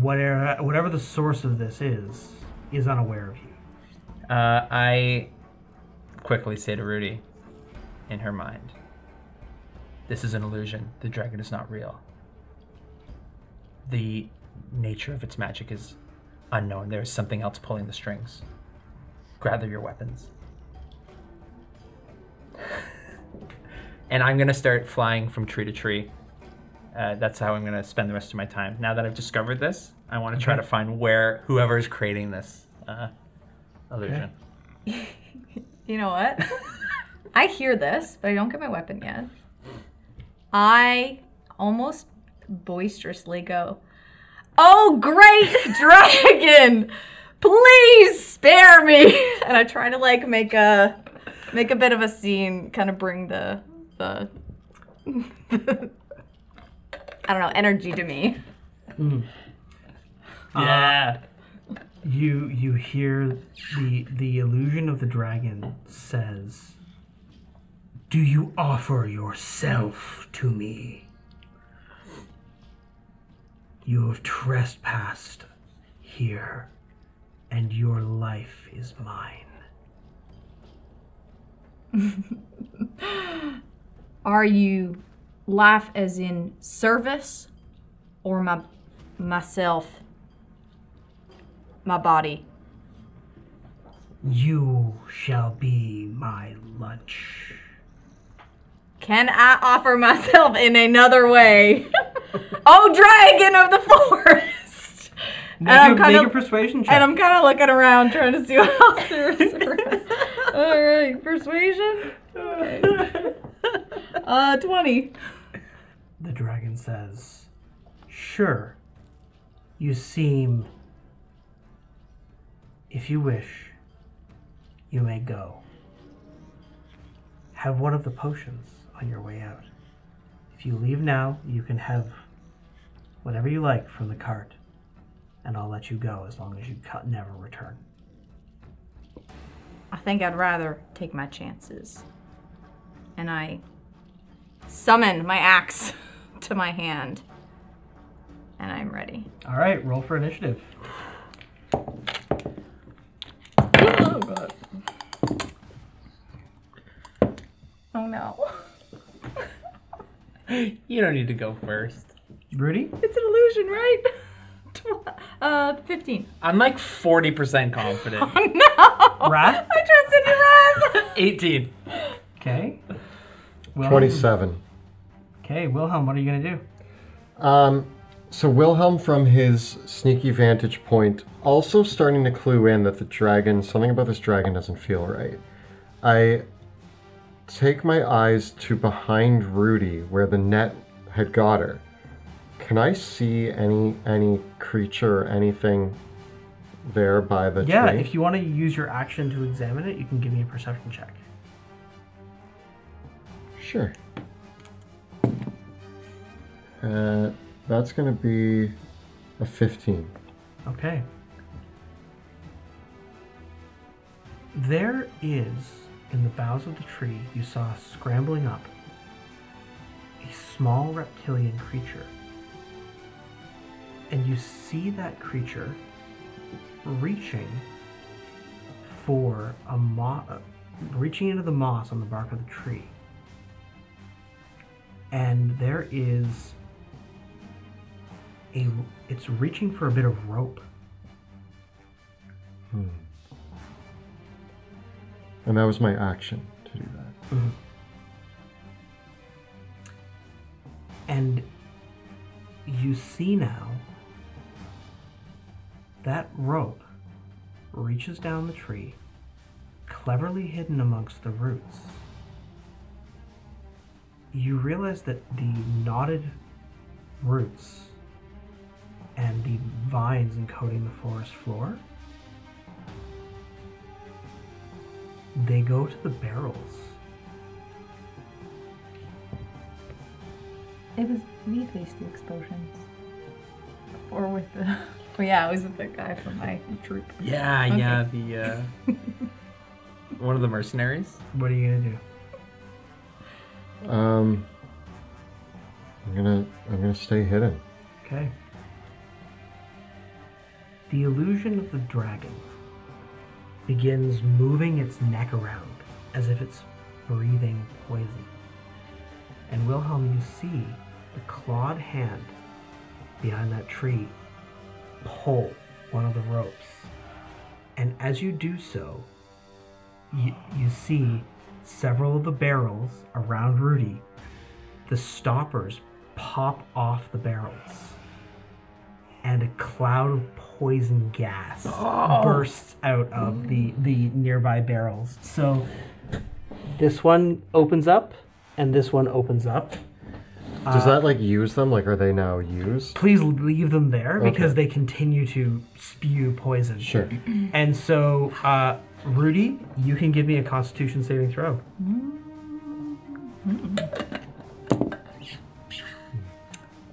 whatever the source of this is unaware of you. I quickly say to Rudy, in her mind, this is an illusion. The dragon is not real. The nature of its magic is unknown. There is something else pulling the strings. Gather your weapons. And I'm going to start flying from tree to tree. That's how I'm going to spend the rest of my time. Now that I've discovered this, I want to try to find whoever is creating this illusion. Okay. You know what? I hear this, but I don't get my weapon yet. I almost boisterously go, "Oh, great dragon! Please spare me!" And I try to like make a bit of a scene, kind of bring the I don't know, energy to me. Yeah. You hear the illusion of the dragon says, "Do you offer yourself to me? You have trespassed here, and your life is mine." Are you life as in service, or myself, my body? You shall be my lunch. Can I offer myself in another way? Oh, dragon of the forest! Make a persuasion check. And I'm kind of looking around trying to see what else there is around. All right, persuasion. Okay. 20. The dragon says, "Sure, you seem... If you wish, you may go. Have one of the potions on your way out. If you leave now, you can have whatever you like from the cart, and I'll let you go as long as you never return." I think I'd rather take my chances. And I summon my axe to my hand. And I'm ready. All right, roll for initiative. Oh, God. Oh, no. You don't need to go first. Rudy? It's an illusion, right? 15. I'm like 40% confident. Oh, no. Rat? I trusted you, Rat. 18. Okay. Wilhelm. 27. Okay, Wilhelm, what are you going to do? So Wilhelm, from his sneaky vantage point, also starting to clue in that something about this dragon doesn't feel right. I take my eyes to behind Rudy, where the net had got her. Can I see any creature or anything there by the tree? Yeah, if you want to use your action to examine it, you can give me a perception check. Sure. That's going to be a 15. Okay. There is, in the boughs of the tree, you saw scrambling up a small reptilian creature. And you see that creature reaching for reaching into the moss on the bark of the tree. And there is it's reaching for a bit of rope. And that was my action to do that. Mm-hmm. And you see now that rope reaches down the tree, cleverly hidden amongst the roots. You realize that the knotted roots and the vines encoding the forest floor, they go to the barrels. It was me faced the explosions. Or with the... Oh yeah, it was with the guy from my troop. Yeah, Okay. yeah, the one of the mercenaries. What are you gonna do? I'm gonna stay hidden. Okay. The illusion of the dragon begins moving its neck around as if it's breathing poison. And Wilhelm, you see the clawed hand behind that tree pull one of the ropes. And as you do so, you see several of the barrels around Rudy, the stoppers pop off the barrels, and a cloud of poison gas bursts out of the nearby barrels. So this one opens up, and this one opens up. Does that like use them? Like, are they now used? Please leave them there because they continue to spew poison. Sure. And so, Rudy, you can give me a Constitution saving throw.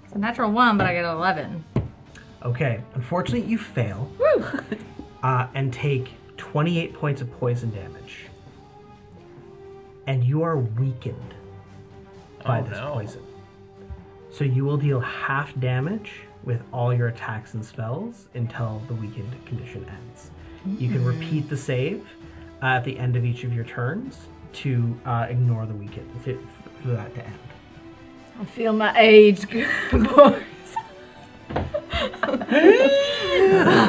It's a natural 1, but I get 11. Okay. Unfortunately, you fail. And take 28 points of poison damage. And you are weakened by this poison. So you will deal half damage with all your attacks and spells until the weakened condition ends. You can repeat the save at the end of each of your turns to ignore the weakened, for that to end. I feel my age, boys.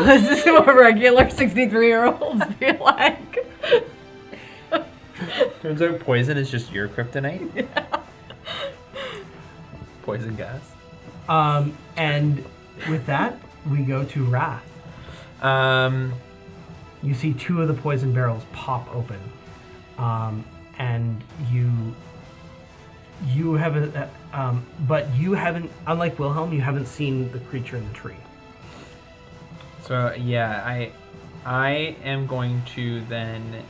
This is what regular 63-year-olds feel like. Turns out poison is just your kryptonite. Yeah. Poison gas. And with that, we go to Wrath. You see two of the poison barrels pop open, and you haven't, but you haven't. Unlike Wilhelm, you haven't seen the creature in the tree. So yeah, I am going to then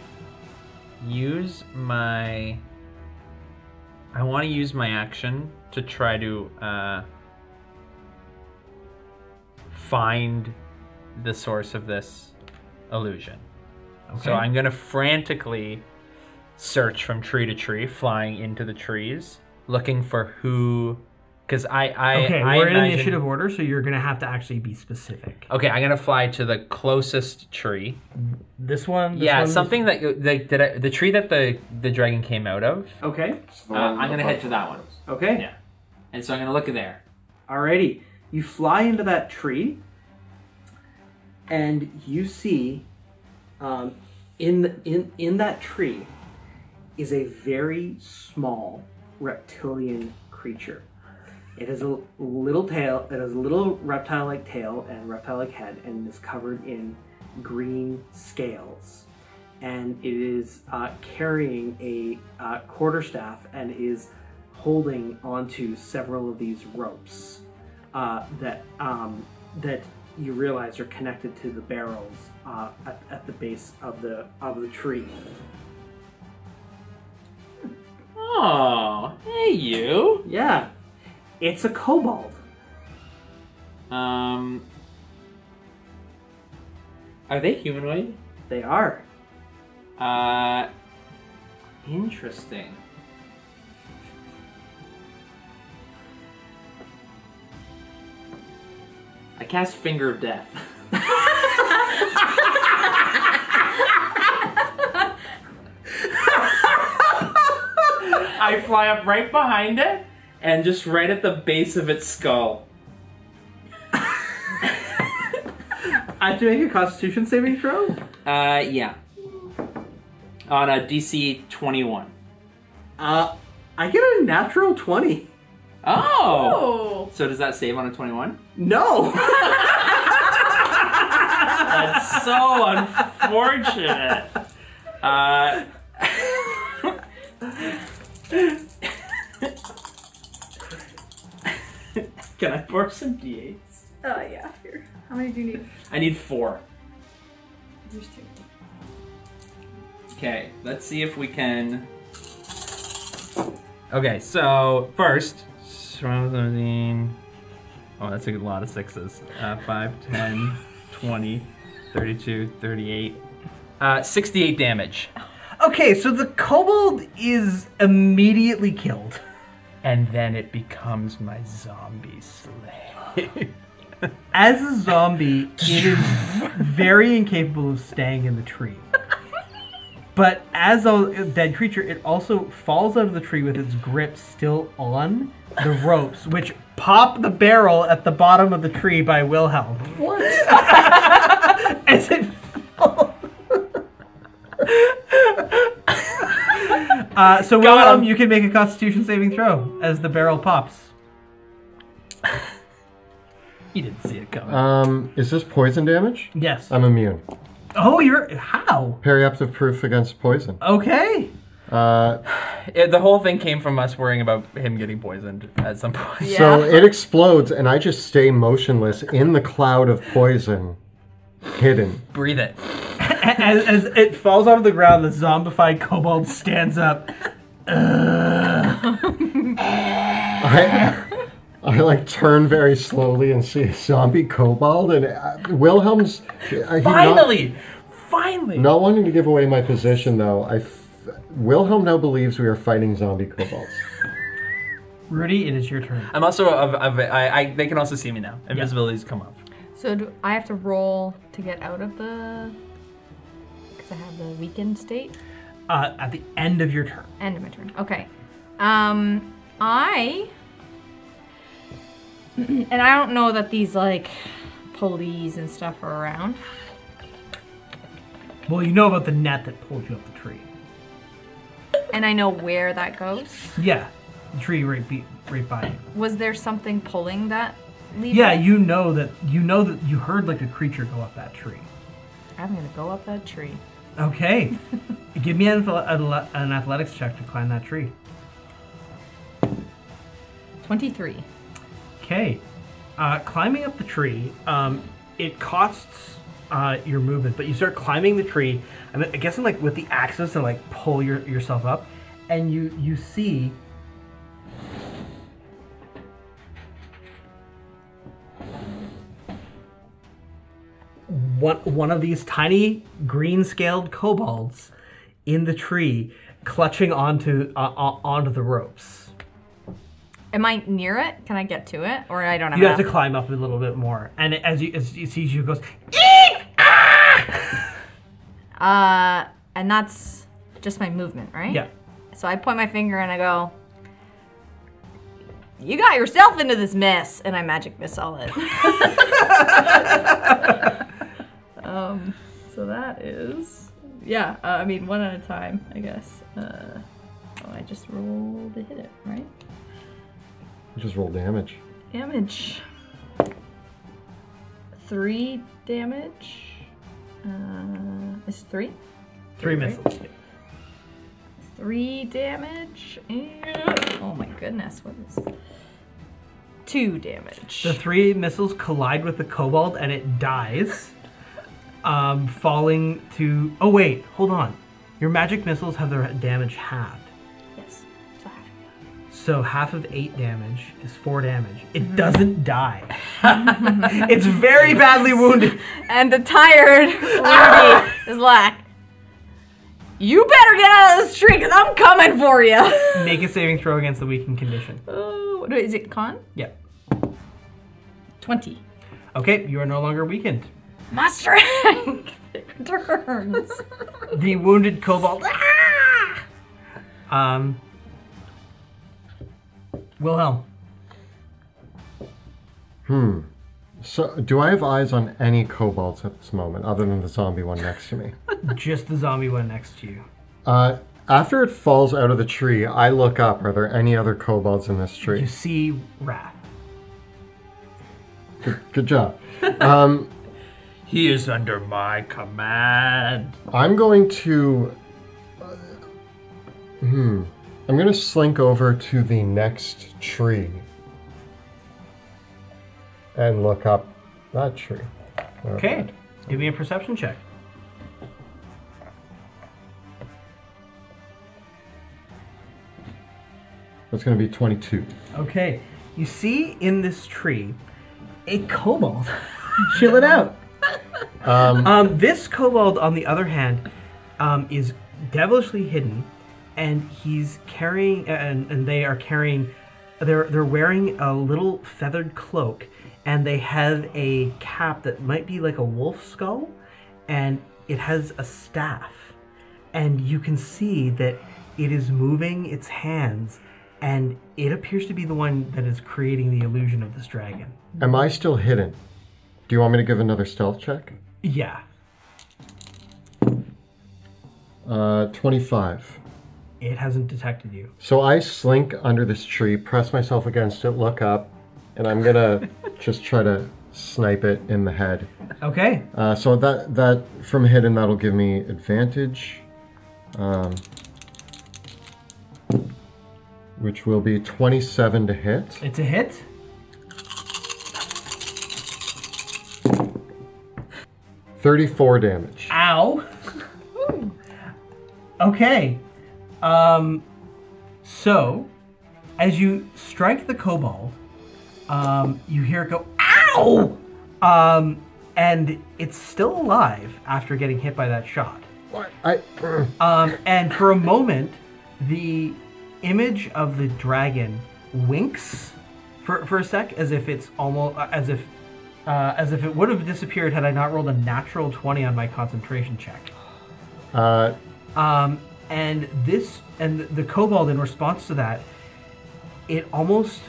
use my. I want to use my action to try to find the source of this illusion. Okay. So I'm going to frantically search from tree to tree, flying into the trees, looking for who... Because I we're in imagine... initiative order, so you're going to have to actually be specific. Okay, I'm going to fly to the closest tree. This one? Something that... the tree that the dragon came out of. Okay. I'm going to head to that one. Okay. Yeah. And so I'm going to look at there. Alrighty. You fly into that tree, and you see in that tree is a very small reptilian creature. It has a little tail. It has a little reptile-like tail and reptile-like head, and is covered in green scales. And it is carrying a quarterstaff and is holding onto several of these ropes that you realize are connected to the barrels at the base of the tree. Oh, hey you. Yeah, it's a kobold. Are they humanoid? They are. Interesting. I cast Finger of Death. I fly up right behind it and just right at the base of its skull. I have to make a Constitution saving throw? Yeah. On a DC 21. I get a natural 20. Oh! So does that save on a 21? No! That's so unfortunate. Can I borrow some D8s? Yeah, here. How many do you need? I need 4. There's 2. Okay, let's see if we can... Okay, so first, 17... Oh, that's a lot of 6s. 5, 10, 20, 32, 38... 68 damage. Okay, so the kobold is immediately killed. And then it becomes my zombie slave. As a zombie, it is very incapable of staying in the tree. But as a dead creature, it also falls out of the tree with its grip still on the ropes, which pop the barrel at the bottom of the tree by Wilhelm. What? As it falls. So Wilhelm, you can make a Constitution saving throw as the barrel pops. You didn't see it coming. Is this poison damage? Yes. I'm immune. Oh, you're how? Periaptive proof against poison. Okay. The whole thing came from us worrying about him getting poisoned at some point. Yeah. So it explodes, and I just stay motionless in the cloud of poison, hidden. Breathe it. As it falls out of the ground, the zombified kobold stands up. I like turn very slowly and see a zombie kobold, and Wilhelm's Finally! not wanting to give away my position though. Wilhelm now believes we are fighting zombie kobolds. Rudy, it is your turn. I'm also they can also see me now. Invisibility's come up. So do I have to roll to get out of the... Because I have the weakened state? At the end of your turn. End of my turn. Okay. And I don't know that these, like, pulleys and stuff are around. Well, you know about the net that pulled you up the tree. And I know where that goes. Yeah, the tree right by you. Was there something pulling that lever? Yeah, you know that you heard like a creature go up that tree. I'm gonna go up that tree. Okay. Give me an athletics check to climb that tree. 23. Okay. Climbing up the tree, it costs your movement, but you start climbing the tree. I'm guessing like with the axis to like pull yourself up, and you see one of these tiny green-scaled kobolds in the tree, clutching onto the ropes. Am I near it? Can I get to it, or I don't have? You have to climb up a little bit more, and as you see you goes, eek! Ah! And that's just my movement, right? Yeah. So I point my finger and I go, "You got yourself into this mess," and I magic missile it. So that is, I mean, one at a time, I guess. I just rolled to hit it, right? Just roll damage. Damage. 3 damage. Is 3? 3 missiles. 3 damage. And, oh my goodness, what is 2 damage. The 3 missiles collide with the kobold and it dies, falling to... Oh wait, hold on. Your magic missiles have their damage halved. Yes, so half. So half of 8 damage is 4 damage. It doesn't die. It's very badly wounded. And the tired Rudy is like, "You better get out of this tree because I'm coming for you." Make a saving throw against the weakened condition. Oh, is it con? Yeah. 20. Okay, you are no longer weakened. My strength returns. The wounded kobold. Wilhelm. So, do I have eyes on any kobolds at this moment, other than the zombie one next to me? Just the zombie one next to you. After it falls out of the tree, I look up. Are there any other kobolds in this You tree? see Wrath. Good job. He is under my command. I'm going to... I'm going to slink over to the next tree. And look up that tree. Okay, give me a perception check. That's going to be 22. Okay, you see in this tree a kobold. Chill it out. This kobold, on the other hand, is devilishly hidden, and he's carrying, and they are carrying, they're wearing a little feathered cloak, and they have a cap that might be like a wolf skull, and it has a staff, and you can see that it is moving its hands, and it appears to be the one that is creating the illusion of this dragon. Am I still hidden? Do you want me to give another stealth check? Yeah. 25. It hasn't detected you. So I slink under this tree, press myself against it, look up, and I'm gonna just try to snipe it in the head. Okay. So that from hidden, that'll give me advantage, which will be 27 to hit. It's a hit. $34 damage. Ow. Okay. So, as you strike the kobold, you hear it go, ow! And it's still alive after getting hit by that shot. What? And for a moment, the image of the dragon winks for a sec, as if it's almost as if it would have disappeared had I not rolled a natural 20 on my concentration check. And the kobold, in response to that, it almost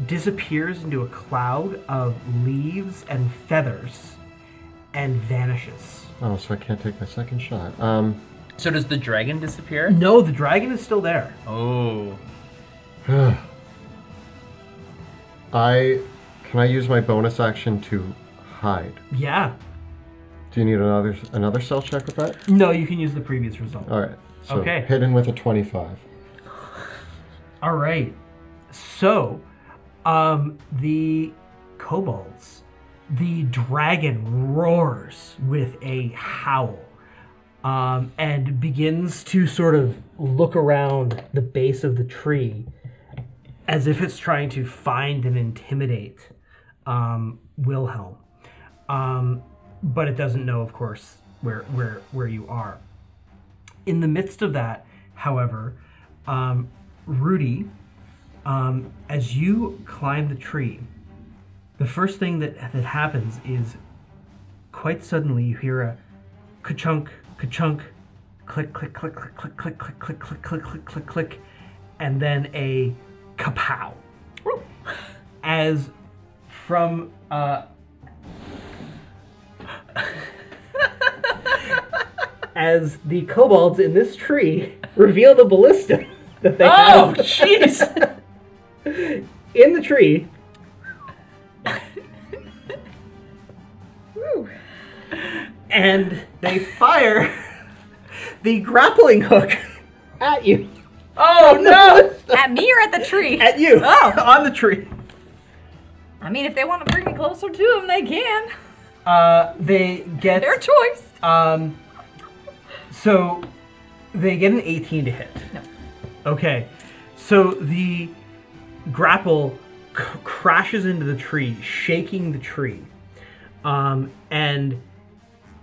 disappears into a cloud of leaves and feathers and vanishes. Oh, so I can't take my second shot. So does the dragon disappear? No, the dragon is still there. Oh. Can I use my bonus action to hide? Yeah. Do you need another stealth check with that? No, you can use the previous result. All right. So Okay. hidden with a 25. All right. So, the kobolds, the dragon roars with a howl, and begins to sort of look around the base of the tree as if it's trying to find and intimidate Wilhelm. But it doesn't know, of course, where you are. In the midst of that, however, Rudy, as you climb the tree, the first thing that happens is quite suddenly you hear a ka-chunk, ka-chunk, click, click, click, click, click, click, click, click, click, click, click, click, click, and then a kapow. As from as the kobolds in this tree reveal the ballista that they have. Oh, jeez! In the tree. And they fire the grappling hook at you. Oh, no! At me or at the tree? At you. Oh. On the tree. I mean, if they want to bring me closer to them, they can. They get... Their choice. So, they get an 18 to hit. No. Okay. So, the grapple crashes into the tree, shaking the tree. And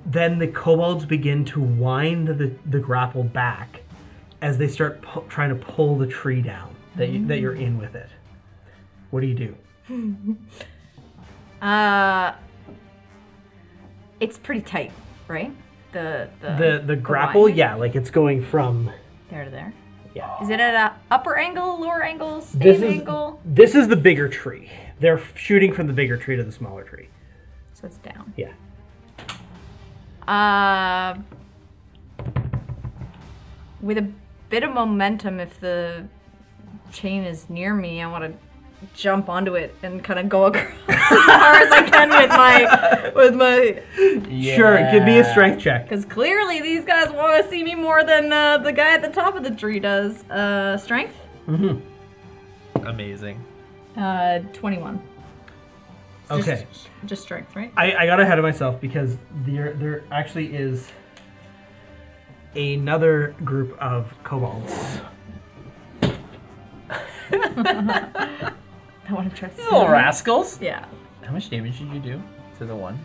then the kobolds begin to wind the grapple back as they start trying to pull the tree down that you're in with it. What do you do? It's pretty tight, right? The grapple, winding? yeah, like it's going from There to there. yeah. Is it at an upper angle, lower angle, same angle? This is the bigger tree. They're shooting from the bigger tree to the smaller tree. So it's down. Yeah. With a bit of momentum, if the chain is near me, I want to jump onto it and kind of go across as far as I can with my. Sure, give me a strength check. Because clearly these guys want to see me more than the guy at the top of the tree does. Strength? Mm-hmm. Amazing. 21. Okay. Just strength, right? I got ahead of myself because there actually is another group of kobolds. I want to try to These little rascals. Yeah. How much damage did you do to the one?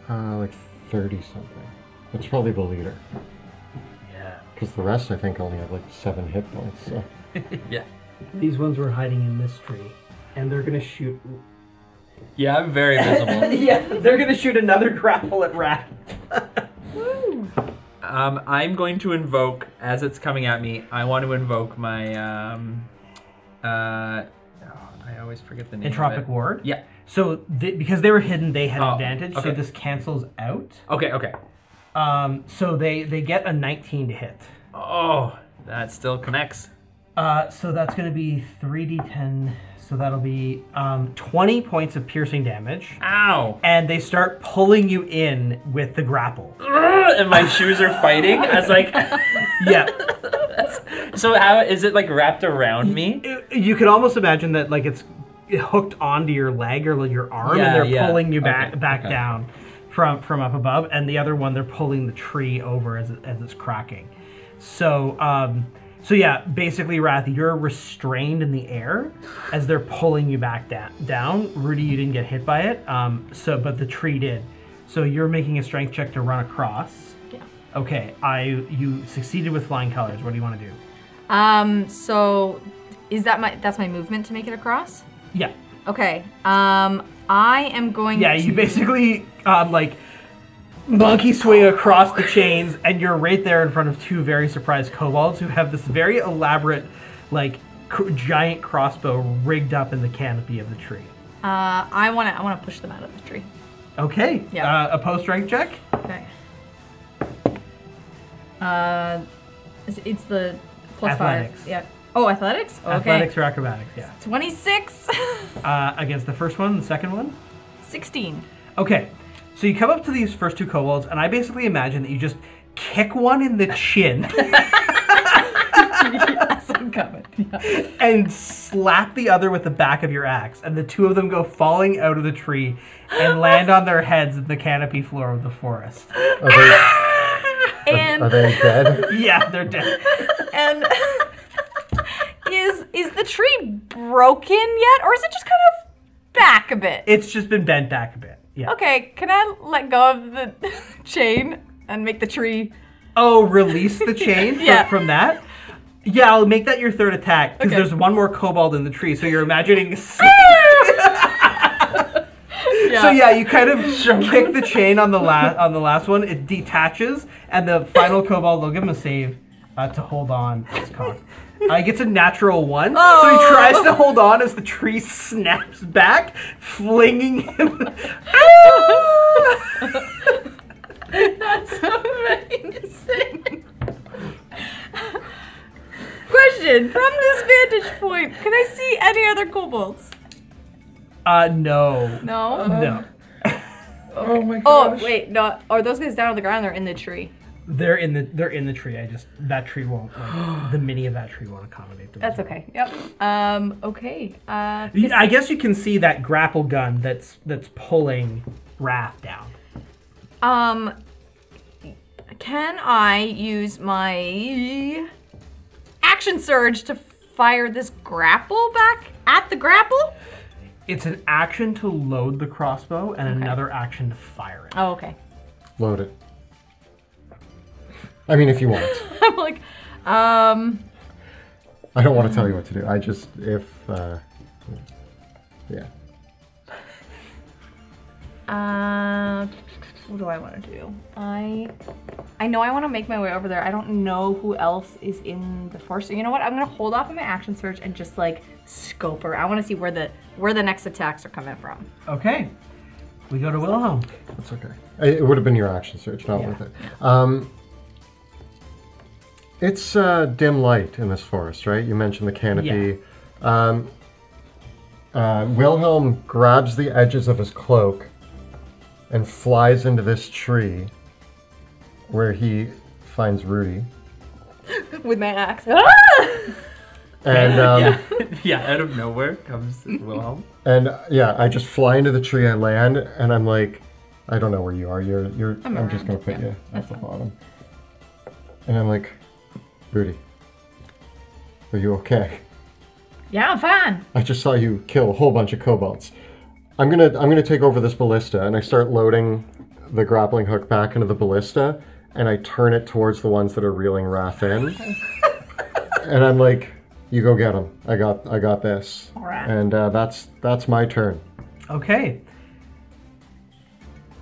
Like 30 something. That's probably the leader. Yeah. Because the rest, I think, only have like 7 hit points. So. Yeah. These ones were hiding in this tree, and they're gonna shoot. Yeah, I'm very visible. Yeah, they're gonna shoot another grapple at Rat. I'm going to invoke, as it's coming at me, I want to invoke my, I always forget the name Entropic of it. Ward? Yeah. So, because they were hidden, they had Oh, advantage, so okay. this cancels out. Okay. So they get a 19 to hit. Oh, That still connects. So that's going to be 3d10. So that'll be 20 points of piercing damage. Ow! And they start pulling you in with the grapple. And my shoes are fighting. I was like, Yeah. so how is it like wrapped around me? You can almost imagine that like it's hooked onto your leg or your arm, Yeah, and they're yeah. pulling you back Okay. down from up above, and the other one they're pulling the tree over as it's cracking. So so yeah, basically, Wrath, you're restrained in the air as they're pulling you back down. Rudy, you didn't get hit by it, but the tree did. So you're making a strength check to run across. Yeah. Okay, you succeeded with flying colors. What do you want to do? So is that's my movement to make it across? Yeah. Okay. I am going Yeah, to... you basically like monkey swing across the chains, and you're right there in front of two very surprised kobolds who have this very elaborate, like giant crossbow rigged up in the canopy of the tree. I want to push them out of the tree. Okay. Yeah. Opposed strength check. Okay. It's the plus Athletics. 5. Yeah. Oh, athletics? Okay. Athletics or acrobatics? Yeah. 26. Against the first one, the second one. 16. Okay. So you come up to these first two kobolds, and I basically imagine that you just kick one in the chin. Yes, I'm coming. Yeah. And slap the other with the back of your axe, and the two of them go falling out of the tree and land on their heads in the canopy floor of the forest. And Are they dead? Yeah, they're dead. and is the tree broken yet, or is it just kind of back a bit? It's just been bent back a bit. Yeah. Okay, can I let go of the chain and make the tree? Oh, release the chain Yeah. from that? Yeah, I'll make that your third attack, because Okay. there's one more kobold in the tree, so you're imagining... Yeah. So yeah, you kind of kick the chain on the last one. It detaches, and the final kobold will give him a save to hold on. It's cocked. He gets a natural 1, so he tries to hold on as the tree snaps back, flinging him. That's amazing. Question: from this vantage point, can I see any other kobolds? No. No. No. Oh my Oh gosh. wait, no. Are those guys down on the ground? They're in the tree. They're in the tree. That tree won't, the mini of that tree won't accommodate them. That's okay. Yep. Okay. I guess you can see that grapple gun that's pulling Wrath down. Can I use my action surge to fire this grapple back at the grapple? It's an action to load the crossbow and Okay. another action to fire it. Oh, okay. Load it. I mean, if you want. I'm like, I don't want to tell you what to do. I just, yeah. what do I want to do? I know I want to make my way over there. I don't know who else is in the forest. So you know what? I'm gonna hold off on my action surge and just like scope her. I want to see where the next attacks are coming from. Okay. We go to Wilhelm. That's okay. It would have been your action search, not worth it. It's dim light in this forest, right? You mentioned the canopy. Wilhelm grabs the edges of his cloak and flies into this tree where he finds Rudy. With my axe. And Yeah, out of nowhere comes Wilhelm. and yeah, I just fly into the tree. I land, and I'm like, I don't know where you are. I'm just gonna around, put yeah. you at That's the fine. bottom. And I'm like, Rudy, are you okay? Yeah, I'm fine. I just saw you kill a whole bunch of kobolds. I'm gonna take over this ballista, and I start loading the grappling hook back into the ballista, and I turn it towards the ones that are reeling Wrath in. And I'm like, you go get them. I got this. All right. And that's my turn. Okay.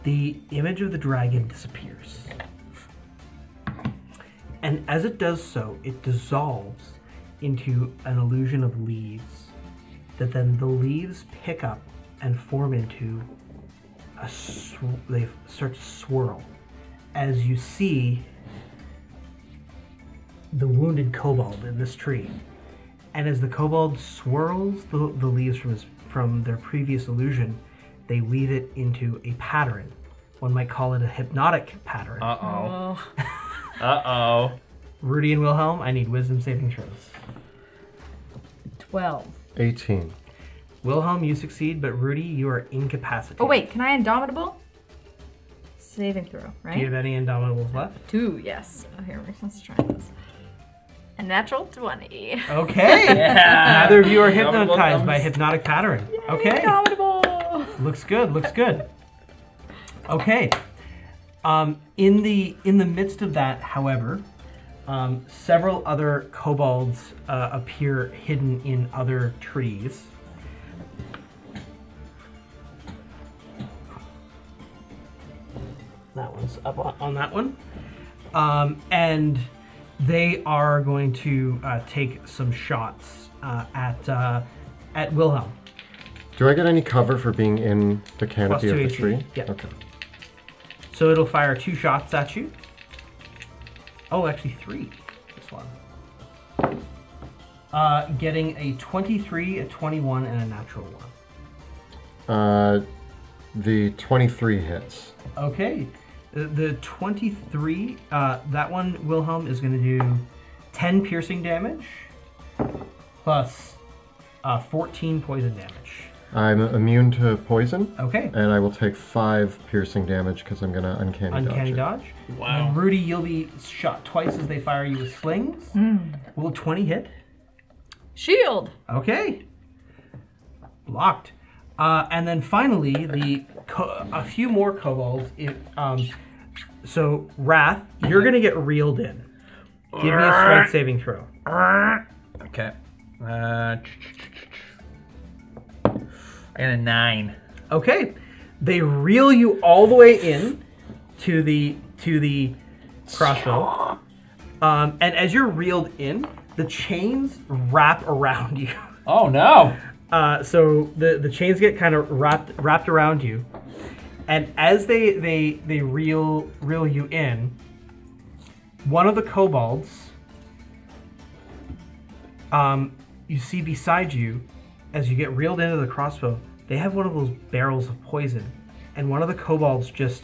The image of the dragon disappears. And as it does so, it dissolves into an illusion of leaves that then the leaves pick up and form into they start to swirl as you see the wounded kobold in this tree. And as the kobold swirls the leaves from their previous illusion, they weave it into a pattern. One might call it a hypnotic pattern. Uh-oh. Uh-oh. Rudy and Wilhelm, I need wisdom saving throws. 12. 18. Wilhelm, you succeed, but Rudy, you are incapacitated. Oh, wait. Can I Indomitable? Saving throw, right? Do you have any Indomitables left? 2, yes. Oh, here, let's try this. A natural 20. Okay. Yeah. Neither of you are Indomitable hypnotized by thumbs. hypnotic pattern. Okay. Indomitable! Looks good. Looks good. Okay. In the midst of that, however, several other kobolds appear hidden in other trees. That one's up on that one, and they are going to take some shots at Wilhelm. Do I get any cover for being in the canopy +2 of the AC. tree? Yeah. Okay. So it'll fire 2 shots at you. Oh, actually 3. This one. Getting a 23, a 21, and a natural 1. The 23 hits. Okay. The 23, that one, Wilhelm, is going to do 10 piercing damage plus 14 poison damage. I'm immune to poison, Okay. and I will take 5 piercing damage because I'm going to Uncanny dodge. Wow. And Rudy, you'll be shot twice as they fire you with slings. Will 20 hit? Shield! Okay. Blocked. And then finally, a few more kobolds. So, Wrath, you're going to get reeled in. Give me a strength saving throw. Okay. I got a 9. Okay. They reel you all the way in to the crossbow. And as you're reeled in, the chains wrap around you. Oh no! So the chains get kind of wrapped around you, and as they reel you in, one of the kobolds, you see beside you, as you get reeled into the crossbow, they have one of those barrels of poison, and one of the kobolds just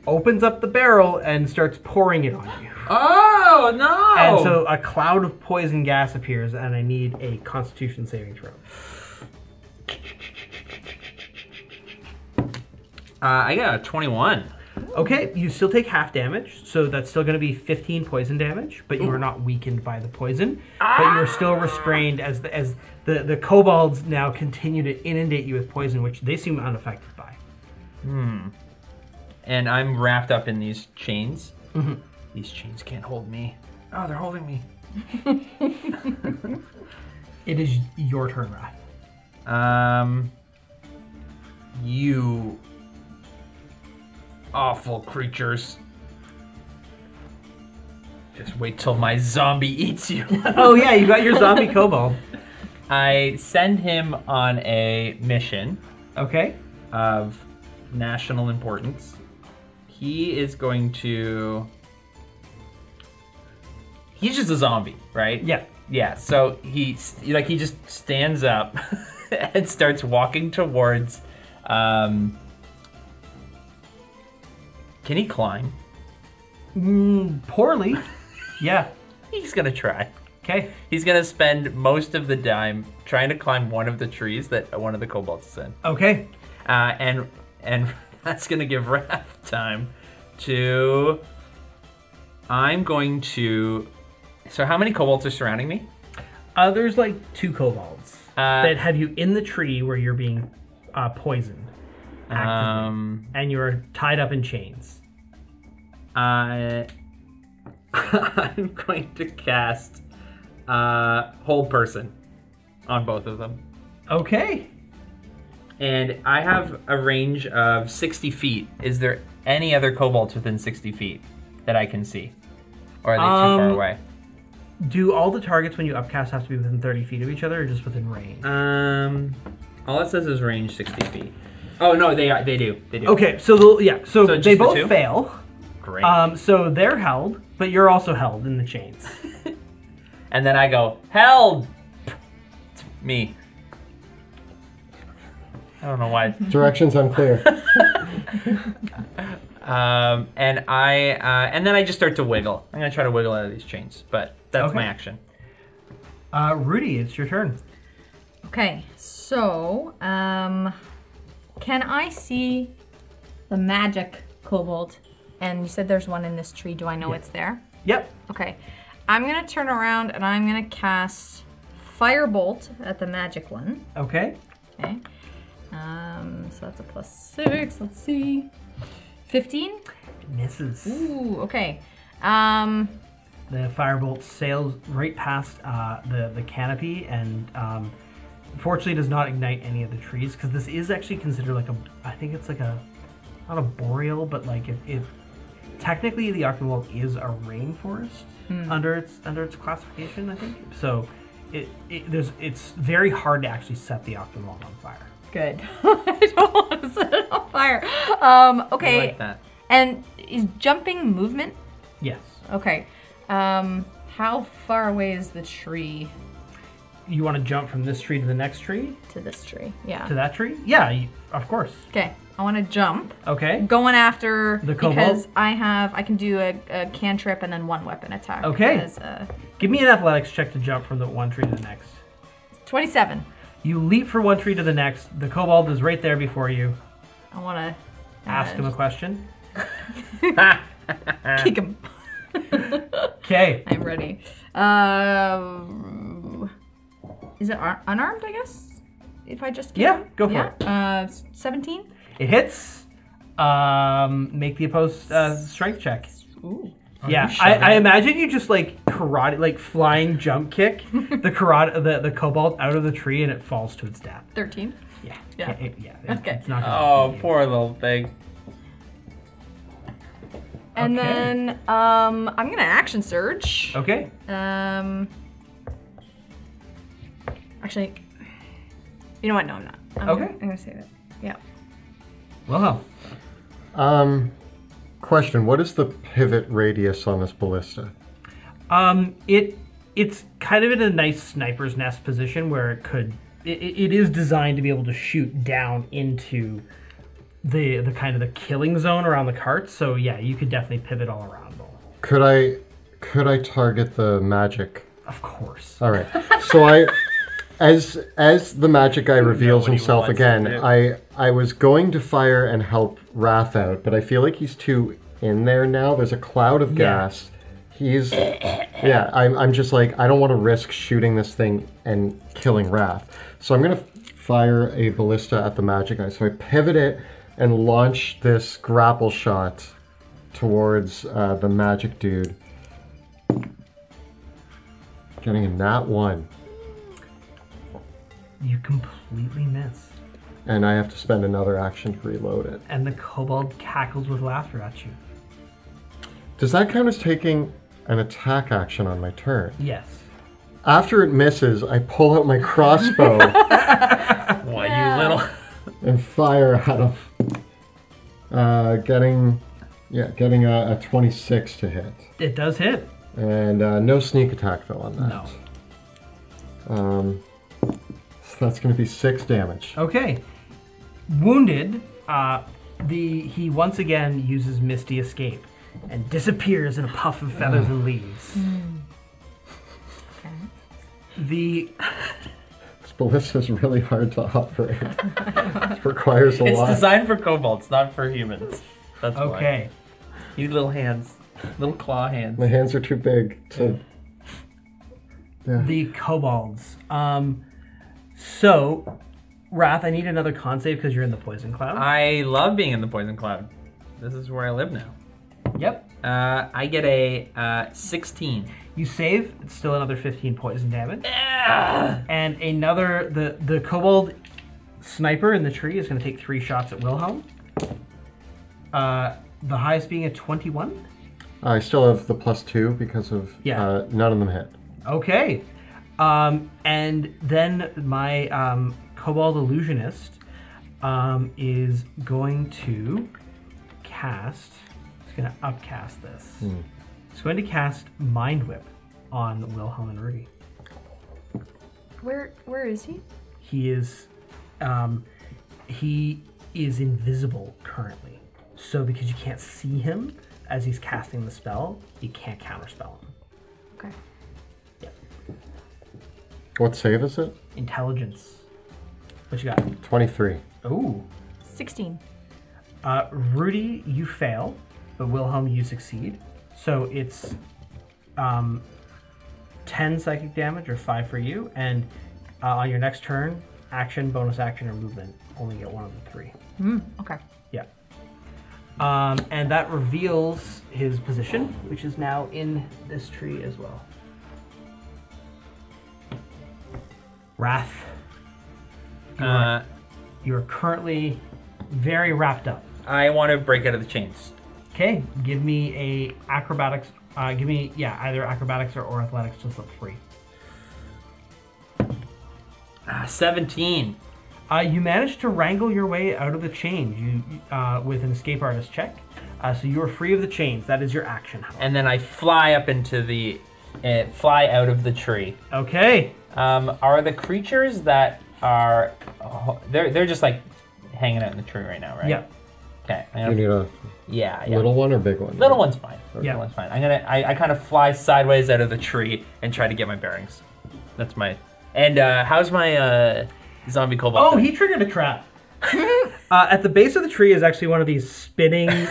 opens up the barrel and starts pouring it on you. Oh no! And so a cloud of poison gas appears, and I need a Constitution saving throw. I got a 21. Okay, you still take half damage, so that's still going to be 15 poison damage, but you are not weakened by the poison. But you are still restrained as the kobolds now continue to inundate you with poison, which they seem unaffected by. And I'm wrapped up in these chains. These chains can't hold me. Oh, they're holding me. It is your turn, Wrath. You awful creatures. Just wait till my zombie eats you. Oh yeah, you got your zombie kobold. I send him on a mission Okay. of national importance. He is going to... He's just a zombie, right? Yeah. Yeah, so he just stands up and starts walking towards... Can he climb? Poorly. Yeah. He's gonna try. Okay. He's gonna spend most of the time trying to climb one of the trees that one of the kobolds is in. Okay. And that's gonna give Wrath time to... I'm going to... So how many kobolds are surrounding me? There's like 2 kobolds that have you in the tree where you're being poisoned. Actively. And you're tied up in chains. I'm going to cast Hold Person on both of them. Okay. And I have a range of 60 feet. Is there any other kobolds within 60 feet that I can see? Or are they too far away? Do all the targets when you upcast have to be within 30 feet of each other or just within range? All it says is range 60 feet. Oh, no, they do. Okay, so so just they the both two? fail. Great. So they're held, but you're also held in the chains. and then I go, held! It's me. I don't know why. Directions unclear. And then I just start to wiggle. I'm gonna try to wiggle out of these chains, but that's Okay. my action. Rudy, it's your turn. Okay, so, can I see the magic kobold? And you said there's one in this tree. Do I know it's there? Yep. Okay. I'm gonna turn around and I'm gonna cast Firebolt at the magic one. Okay. Okay. So that's a +6. Let's see. 15? Misses. Ooh, okay. The firebolt sails right past the canopy and unfortunately does not ignite any of the trees because this is actually considered like I think it's like not a boreal, but like it technically the Arctic is a rainforest under its classification, I think. So it's very hard to actually set the Arctic on fire. Good. I don't want to set it on fire. Okay. I like that. And is jumping movement? Yes. Okay. How far away is the tree You want to jump from this tree to the next tree? to this tree? Yeah. To that tree? Yeah, of course. Okay. I want to jump. Okay. Going after The kobold? because I can do a cantrip and then one weapon attack. Okay. As, Give me an athletics check to jump from the one tree to the next. 27. You leap from one tree to the next. The kobold is right there before you. I want to Ask him a question. kick him. Okay. I'm ready. Is it unarmed, I guess? If I just kick Yeah, him? go for it. 17? It hits. Make the opposed strength check. Ooh. Yeah, I imagine you just like karate, like flying jump kick the kobold out of the tree and it falls to its death. 13. Yeah. Yeah. Okay. It's not gonna Oh, beat you. poor little thing. And Okay. then I'm gonna action surge. Okay. Actually, you know what? No, I'm not. Okay. I'm gonna save it. Yeah. Well, Question, what is the pivot radius on this ballista? it's kind of in a nice sniper's nest position where it is designed to be able to shoot down into the kind of the killing zone around the cart. So yeah, you could definitely pivot all around. Could I target the magic? Of course. All right. So as the magic guy reveals what he himself wants to again, do. I was going to fire and help Wrath out, but I feel like he's too in there now. There's a cloud of gas. I'm just like, I don't want to risk shooting this thing and killing Wrath. So I'm going to fire a ballista at the magic guy. So I pivot it and launch this grapple shot towards the magic dude. Getting a nat 1. You completely miss. And I have to spend another action to reload it. And the kobold cackles with laughter at you. Does that count as taking an attack action on my turn? Yes. After it misses, I pull out my crossbow Why, you little... and fire at him. Getting a 26 to hit. It does hit. And no sneak attack though on that. No. So that's going to be 6 damage. Okay. Wounded, he once again uses Misty Escape and disappears in a puff of feathers and leaves. Okay. The This ballista is really hard to operate. It requires a It's lot. designed for kobolds, not for humans. That's why. okay. You need little hands. Little claw hands. My hands are too big to... Yeah. The kobolds. So, Wrath, I need another con save because you're in the poison cloud. I love being in the poison cloud. This is where I live now. Yep. I get a 16. You save. It's still another 15 poison damage. And another the kobold sniper in the tree is going to take 3 shots at Wilhelm. The highest being a 21. I still have the +2 because of Yeah. none of them hit. Okay. And then my kobold illusionist is going to cast. It's going to upcast this. It's going to cast Mind Whip. on Wilhelm and Rudy. Where is he? He is invisible currently. So because you can't see him as he's casting the spell, you can't counterspell him. Okay. Yep. What save is it? Intelligence. What you got? 23. Ooh. 16. Rudy, you fail, but Wilhelm, you succeed. So it's 10 psychic damage, or 5 for you, and on your next turn, action, bonus action, or movement, only get one of the 3. Okay. Yeah. And that reveals his position, which is now in this tree as well. Wrath. You are currently very wrapped up. I want to break out of the chains. Okay, give me a acrobatics. Give me either acrobatics or athletics to slip free. 17. You managed to wrangle your way out of the chains. You with an escape artist check. So you are free of the chains. That is your action. And then I fly up into the, fly out of the tree. Okay. Are the creatures that are, they're just like hanging out in the tree right now, right? Yeah. Okay. You need a Yeah. little one or big one? Little one's fine. Yeah. Little one's fine. I kind of fly sideways out of the tree and try to get my bearings. That's my, and how's my zombie kobold? Oh, he triggered a trap. At the base of the tree is actually one of these spinning no!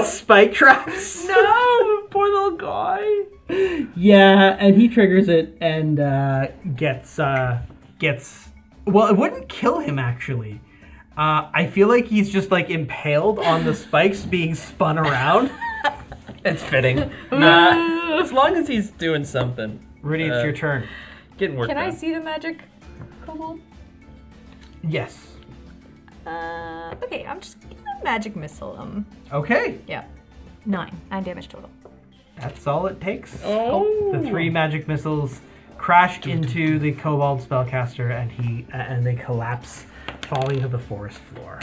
spike traps. No! Poor little guy. Yeah, and he triggers it and gets. Well, it wouldn't kill him actually. I feel like he's just like impaled on the spikes being spun around. It's fitting. As long as he's doing something. Rudy, it's your turn. Getting work Can I done. see the magic kobold? Yes. Okay, I'm just gonna magic missile him. Okay, Yeah. 9 damage total. that's all it takes. Oh. The 3 magic missiles crash into the kobold spellcaster, and they collapse, falling to the forest floor.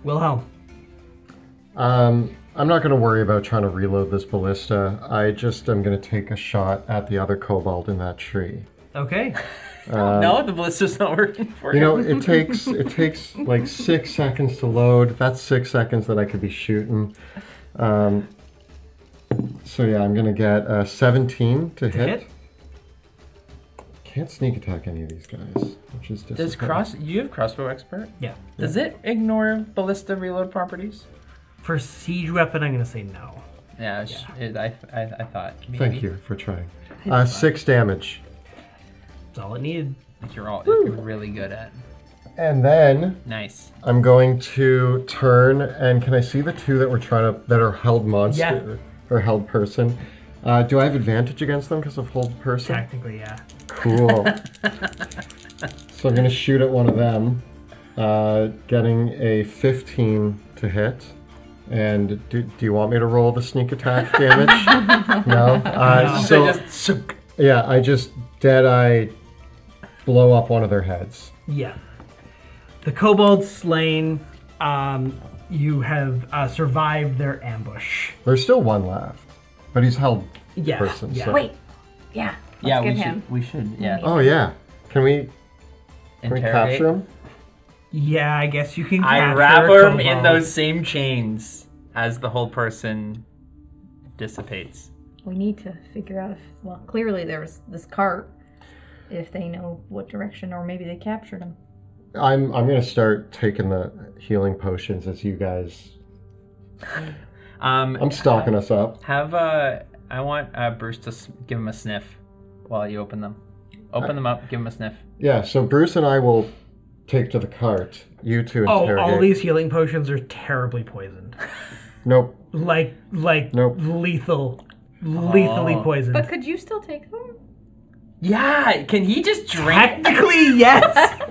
Wilhelm. I'm not going to worry about trying to reload this ballista. I just am going to take a shot at the other kobold in that tree. Okay. No, the ballista's not working for You know, it takes like 6 seconds to load. That's 6 seconds that I could be shooting. So yeah, I'm gonna get 17 to hit. Can't sneak attack any of these guys, which is disappointing. You have crossbow expert? Yeah. Does it ignore ballista reload properties? For siege weapon, I'm gonna say no. Yeah, I thought. Maybe. Thank you for trying. 6 damage. That's all it needed. You're really good at. And then Nice. I'm going to turn, and can I see the 2 that are held monster or held person? Do I have advantage against them because of hold person? Technically, yeah. Cool. So I'm gonna shoot at one of them, getting a 15 to hit. And do you want me to roll the sneak attack damage? No. I just dead-eye blow up one of their heads. Yeah. The kobold's slain. You have survived their ambush. There's still one left, but he's held Yeah. person. Yeah. So. Wait. Yeah. Let's get him. We should. Yeah. Oh yeah. Can we capture him? Yeah, I guess you can. I capture wrap a him in kobold. those same chains as the whole person dissipates. We need to figure out if, well, clearly there was this cart, if they know what direction, or maybe they captured him. I'm gonna start taking the healing potions as you guys. I'm stocking us up. I want Bruce to give him a sniff while you open them. Open them up, give him a sniff. Yeah. So Bruce and I will take to the cart. You two interrogate. all these healing potions are terribly poisoned. Nope. Like Nope. lethally poisoned. But could you still take them? Yeah, can he just drink? Technically, yes.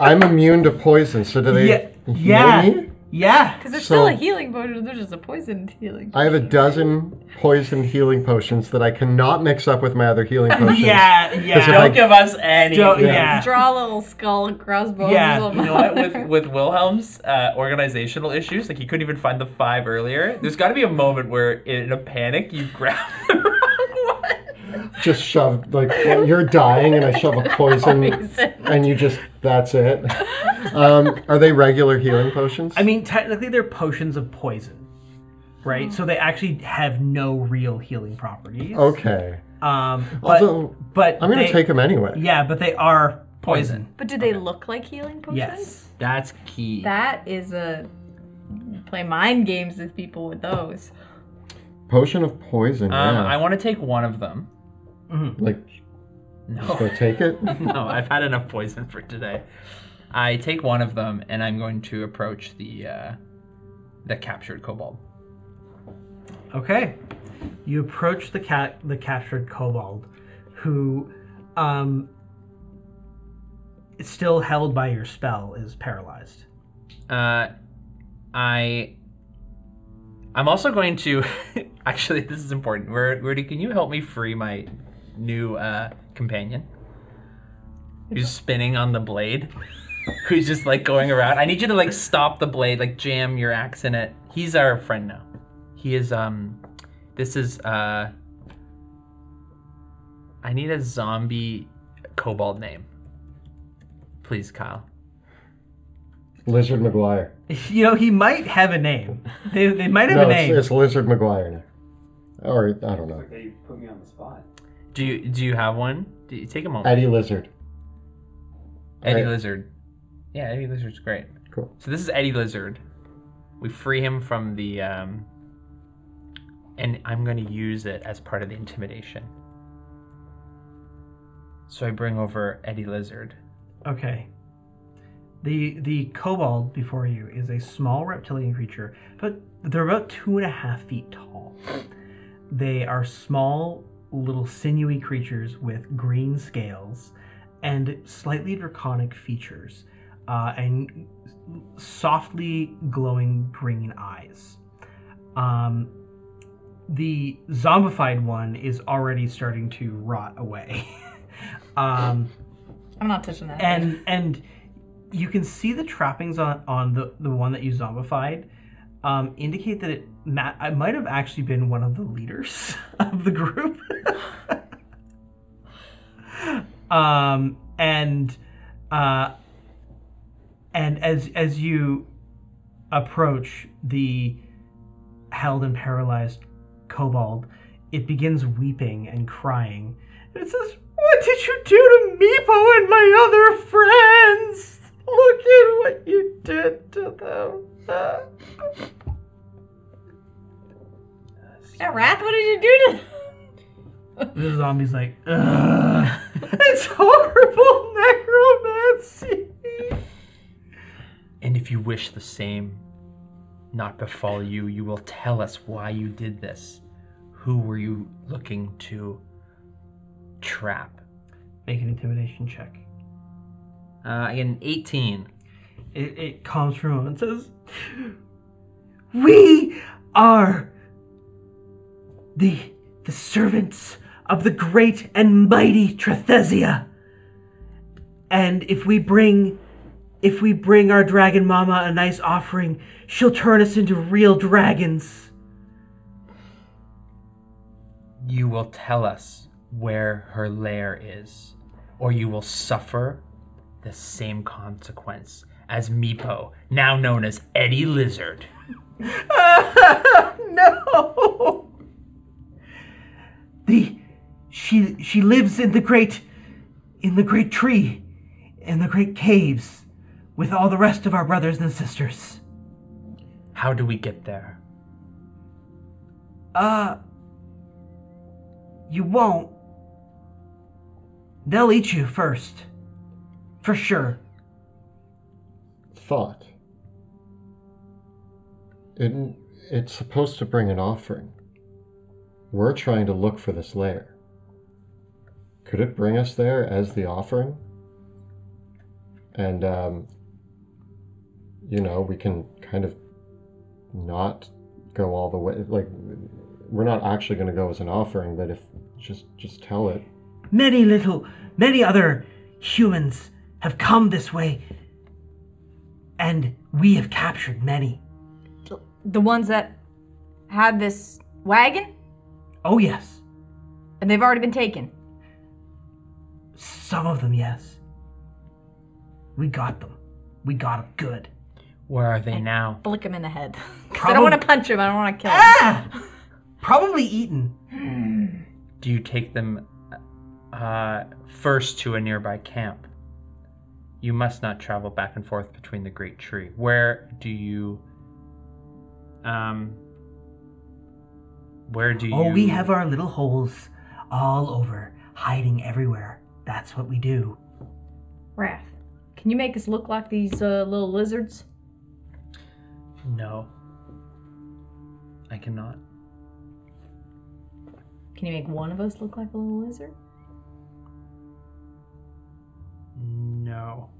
I'm immune to poison, so do they heal Yeah. me? Yeah. Because there's So- still a healing potion. There's just a poisoned healing I have a potion. dozen poisoned healing potions that I cannot mix up with my other healing potions. Yeah, Because yeah. if Don't give us any. Yeah. Draw a little skull and crossbones Yeah, or something. You know what? With Wilhelm's organizational issues, like he couldn't even find the 5 earlier. There's got to be a moment where, in a panic, you grab the wrong one. Just shove, like, when you're dying and I shove a poison, Poison. and you just, that's it. Are they regular healing potions? I mean, technically, they're potions of poison, right? So they actually have no real healing properties. Okay. But, Although, but I'm going they- to take them anyway. Yeah, but they are poison. But do they look like healing potions? Yes. That's key. That is a... Play mind games with people with those. Potion of poison, yeah. I want to take one of them. Like, No. just go take it? No, I've had enough poison for today. I take one of them, and I'm going to approach the captured kobold. Okay. You approach the captured kobold, who, is still held by your spell, is paralyzed. I'm also going to... Actually, this is important. Rudy, can you help me free my new companion? Who's spinning on the blade? Who's just, like, going around? I need you to, like, stop the blade, like, jam your axe in it. He's our friend now. He is, This is, I need a zombie kobold name. Please, Kyle. Lizard McGuire. You know, he might have a name. They might have No, a name. it's Lizard McGuire now. Or, I don't know. Okay, you put me on the spot. Do you have one? Take a moment. Eddie Lizard. Eddie Right. Lizard. Yeah, Eddie Lizard's great. Cool. So this is Eddie Lizard. We free him from the, and I'm going to use it as part of the intimidation. So I bring over Eddie Lizard. Okay. The kobold before you is a small reptilian creature, but they're about 2.5 feet tall. They are small, little sinewy creatures with green scales and slightly draconic features, and softly glowing green eyes. The zombified one is already starting to rot away. I'm not touching that. And you can see the trappings on the one that you zombified indicate that it might have actually been one of the leaders of the group. And as you approach the held and paralyzed kobold, it begins weeping and crying. And it says, "What did you do to Meepo and my other friends? Look at what you did to them." Yeah, Wrath, what did you do to The zombie's like, ugh. It's horrible necromancy. And if you wish the same not befall you, you will tell us why you did this. Who were you looking to trap? Make an intimidation check. An 18. It calms for a moment and says, "We are the servants of the great and mighty Trethesia. And if we bring our dragon mama a nice offering, she'll turn us into real dragons." You will tell us where her lair is, or you will suffer the same consequence as Meepo, now known as Eddie Lizard. No. She lives in the great tree, in the great caves, with all the rest of our brothers and sisters. How do we get there? You won't. They'll eat you first. For sure. Thought. It's supposed to bring an offering. We're trying to look for this lair. Could it bring us there as the offering? And you know, we can kind of not go all the way. Like, we're not actually going to go as an offering, but if just tell it. Many other humans have come this way, and we have captured many. The ones that had this wagon? Oh, yes. And they've already been taken. Some of them, yes. We got them. We got them good. Where are they now? Flick him in the head. Because I don't want to punch him. I don't want to kill him. Ah! Probably eaten. Do you take them first to a nearby camp? You must not travel back and forth between the great tree. Where do you... Oh, we have our little holes all over, hiding everywhere. That's what we do. Wrath, can you make us look like these little lizards? No. I cannot. Can you make one of us look like a little lizard? No.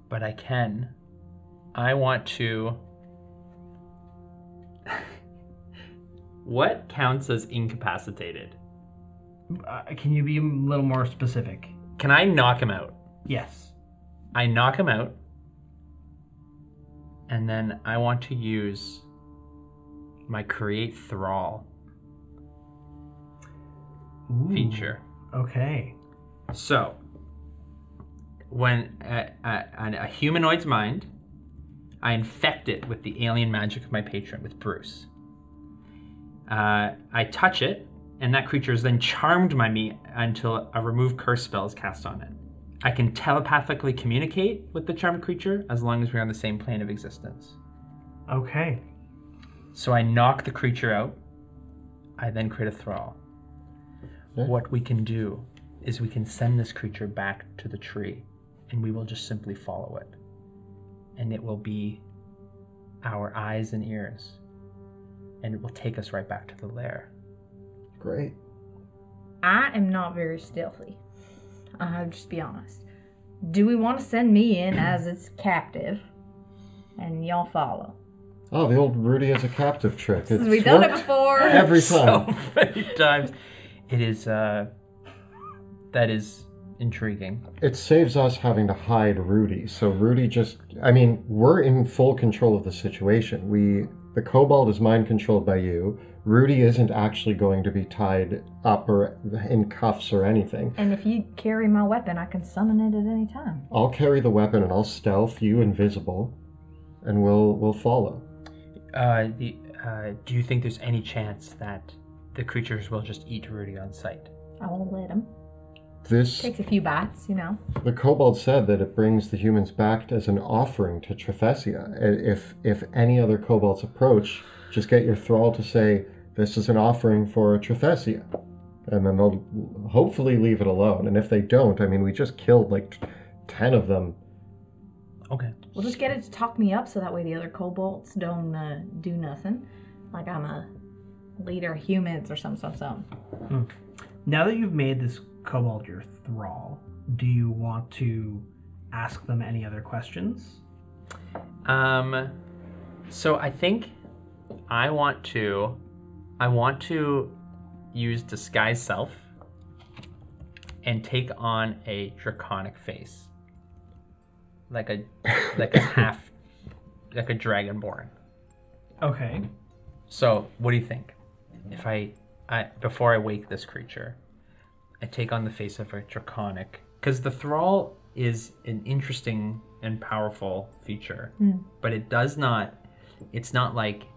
But I can. I want to... What counts as incapacitated? Can you be a little more specific? Can I knock him out? Yes. I knock him out, and then I want to use my create thrall feature. Okay. So, when a humanoid's mind, I infect it with the alien magic of my patron, with Bruce. I touch it, and that creature is then charmed by me until a remove curse spell is cast on it. I can telepathically communicate with the charmed creature as long as we're on the same plane of existence. Okay. So I knock the creature out. I then create a thrall. Yeah. What we can do is we can send this creature back to the tree, and we will just simply follow it. And it will be our eyes and ears. And it will take us right back to the lair. Great. I am not very stealthy. I'll just be honest. Do we want to send me in as its captive? And y'all follow? Oh, the old Rudy as a captive trick. It's We've done it worked before. every time. So many times. It is, that is intriguing. It saves us having to hide Rudy. So Rudy just, I mean, we're in full control of the situation. The Kobold is mind controlled by you. Rudy isn't actually going to be tied up or in cuffs or anything. And if you carry my weapon, I can summon it at any time. I'll carry the weapon and I'll stealth you invisible, and we'll follow. Do you think there's any chance that the creatures will just eat Rudy on sight? I won't let them. This Takes a few bites, you know. The Kobold said that it brings the humans back as an offering to Trefesia. If any other Kobolds approach, just get your thrall to say, this is an offering for Trefesia. And then they'll hopefully leave it alone. And if they don't, I mean, we just killed like 10 of them. Okay. We'll just get it to talk me up so that way the other kobolds don't do nothing. Like I'm a leader of humans or something. Now that you've made this Kobold your thrall, do you want to ask them any other questions? So I think I want to use disguise self and take on a draconic face. Like a half, like a dragonborn. Okay. So what do you think? If I before I wake this creature, I take on the face of a draconic, because the thrall is an interesting and powerful feature, but it's not like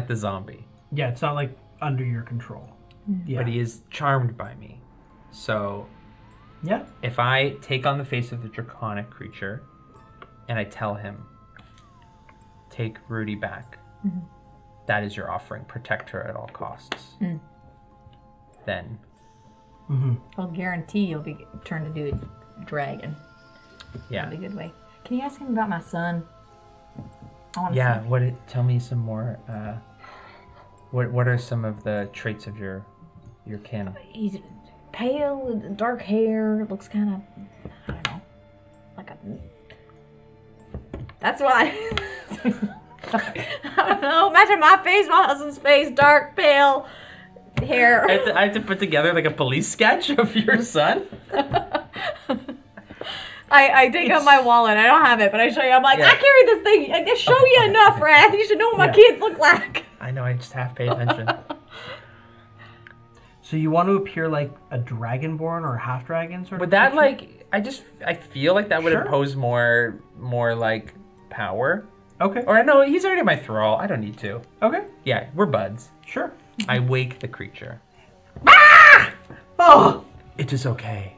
the zombie. Yeah, it's not like under your control. Yeah. But he is charmed by me. So yeah, if I take on the face of the draconic creature and I tell him, take Rudy back, that is your offering, protect her at all costs, then I'll guarantee you'll be turned into a dragon. yeah. That'd be a good way. Can you ask him about my son? I wanna Yeah, see. tell me some more, what are some of the traits of your kin? He's pale with dark hair. Looks kind of, I don't know, like That's why. I don't know. Imagine my face, my husband's face, dark, pale hair. I have to put together like a police sketch of your son. I dig out my wallet. I don't have it, but I show you. I'm like, Yeah. I carry this thing. I just show you enough, Rat. You should know what my kids look like. I know. I just half pay attention. So you want to appear like a dragonborn or a half dragon sort of? Would that creature? like? I feel like that would Sure. impose more like power. Okay. Or no, he's already my thrall. I don't need to. Okay. Yeah, we're buds. Sure. I wake the creature. Oh, It is okay.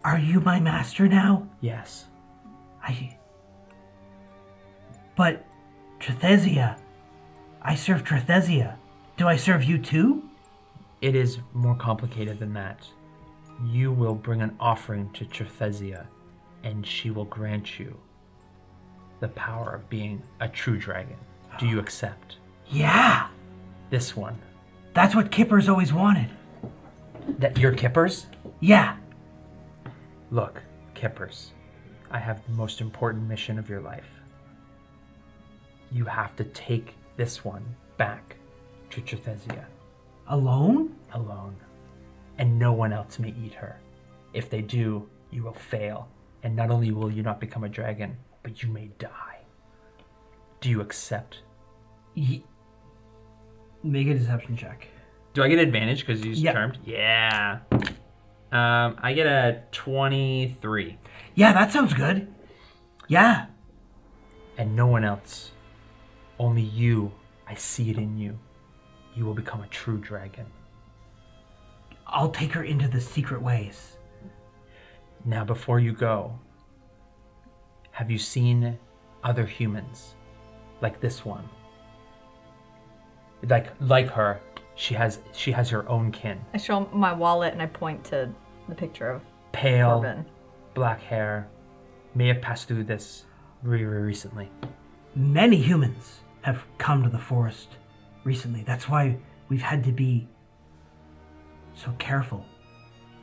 are you my master now? Yes. But Trethesia, I serve Trethesia. Do I serve you too? It is more complicated than that. You will bring an offering to Trethesia, and she will grant you the power of being a true dragon. Do you accept? Yeah, This one. that's what Kipper's always wanted. That your Kippers? Yeah. Look, Kippers, I have the most important mission of your life. You have to take this one back to Trethesia Alone? alone, and no one else may eat her. If they do, you will fail, and not only will you not become a dragon, but you may die. Do you accept? Make a deception check. Do I get advantage because you used Yeah. charmed? Yeah. I get a 23. Yeah, that sounds good. Yeah. And no one else. Only you. I see it in you. You will become a true dragon. I'll take her into the secret ways. Now, before you go, have you seen other humans like this one? Like her, she has her own kin. I show my wallet and I point to the picture of Pale, Corbin. black hair, may have passed through this very recently. Many humans have come to the forest recently. That's why we've had to be so careful.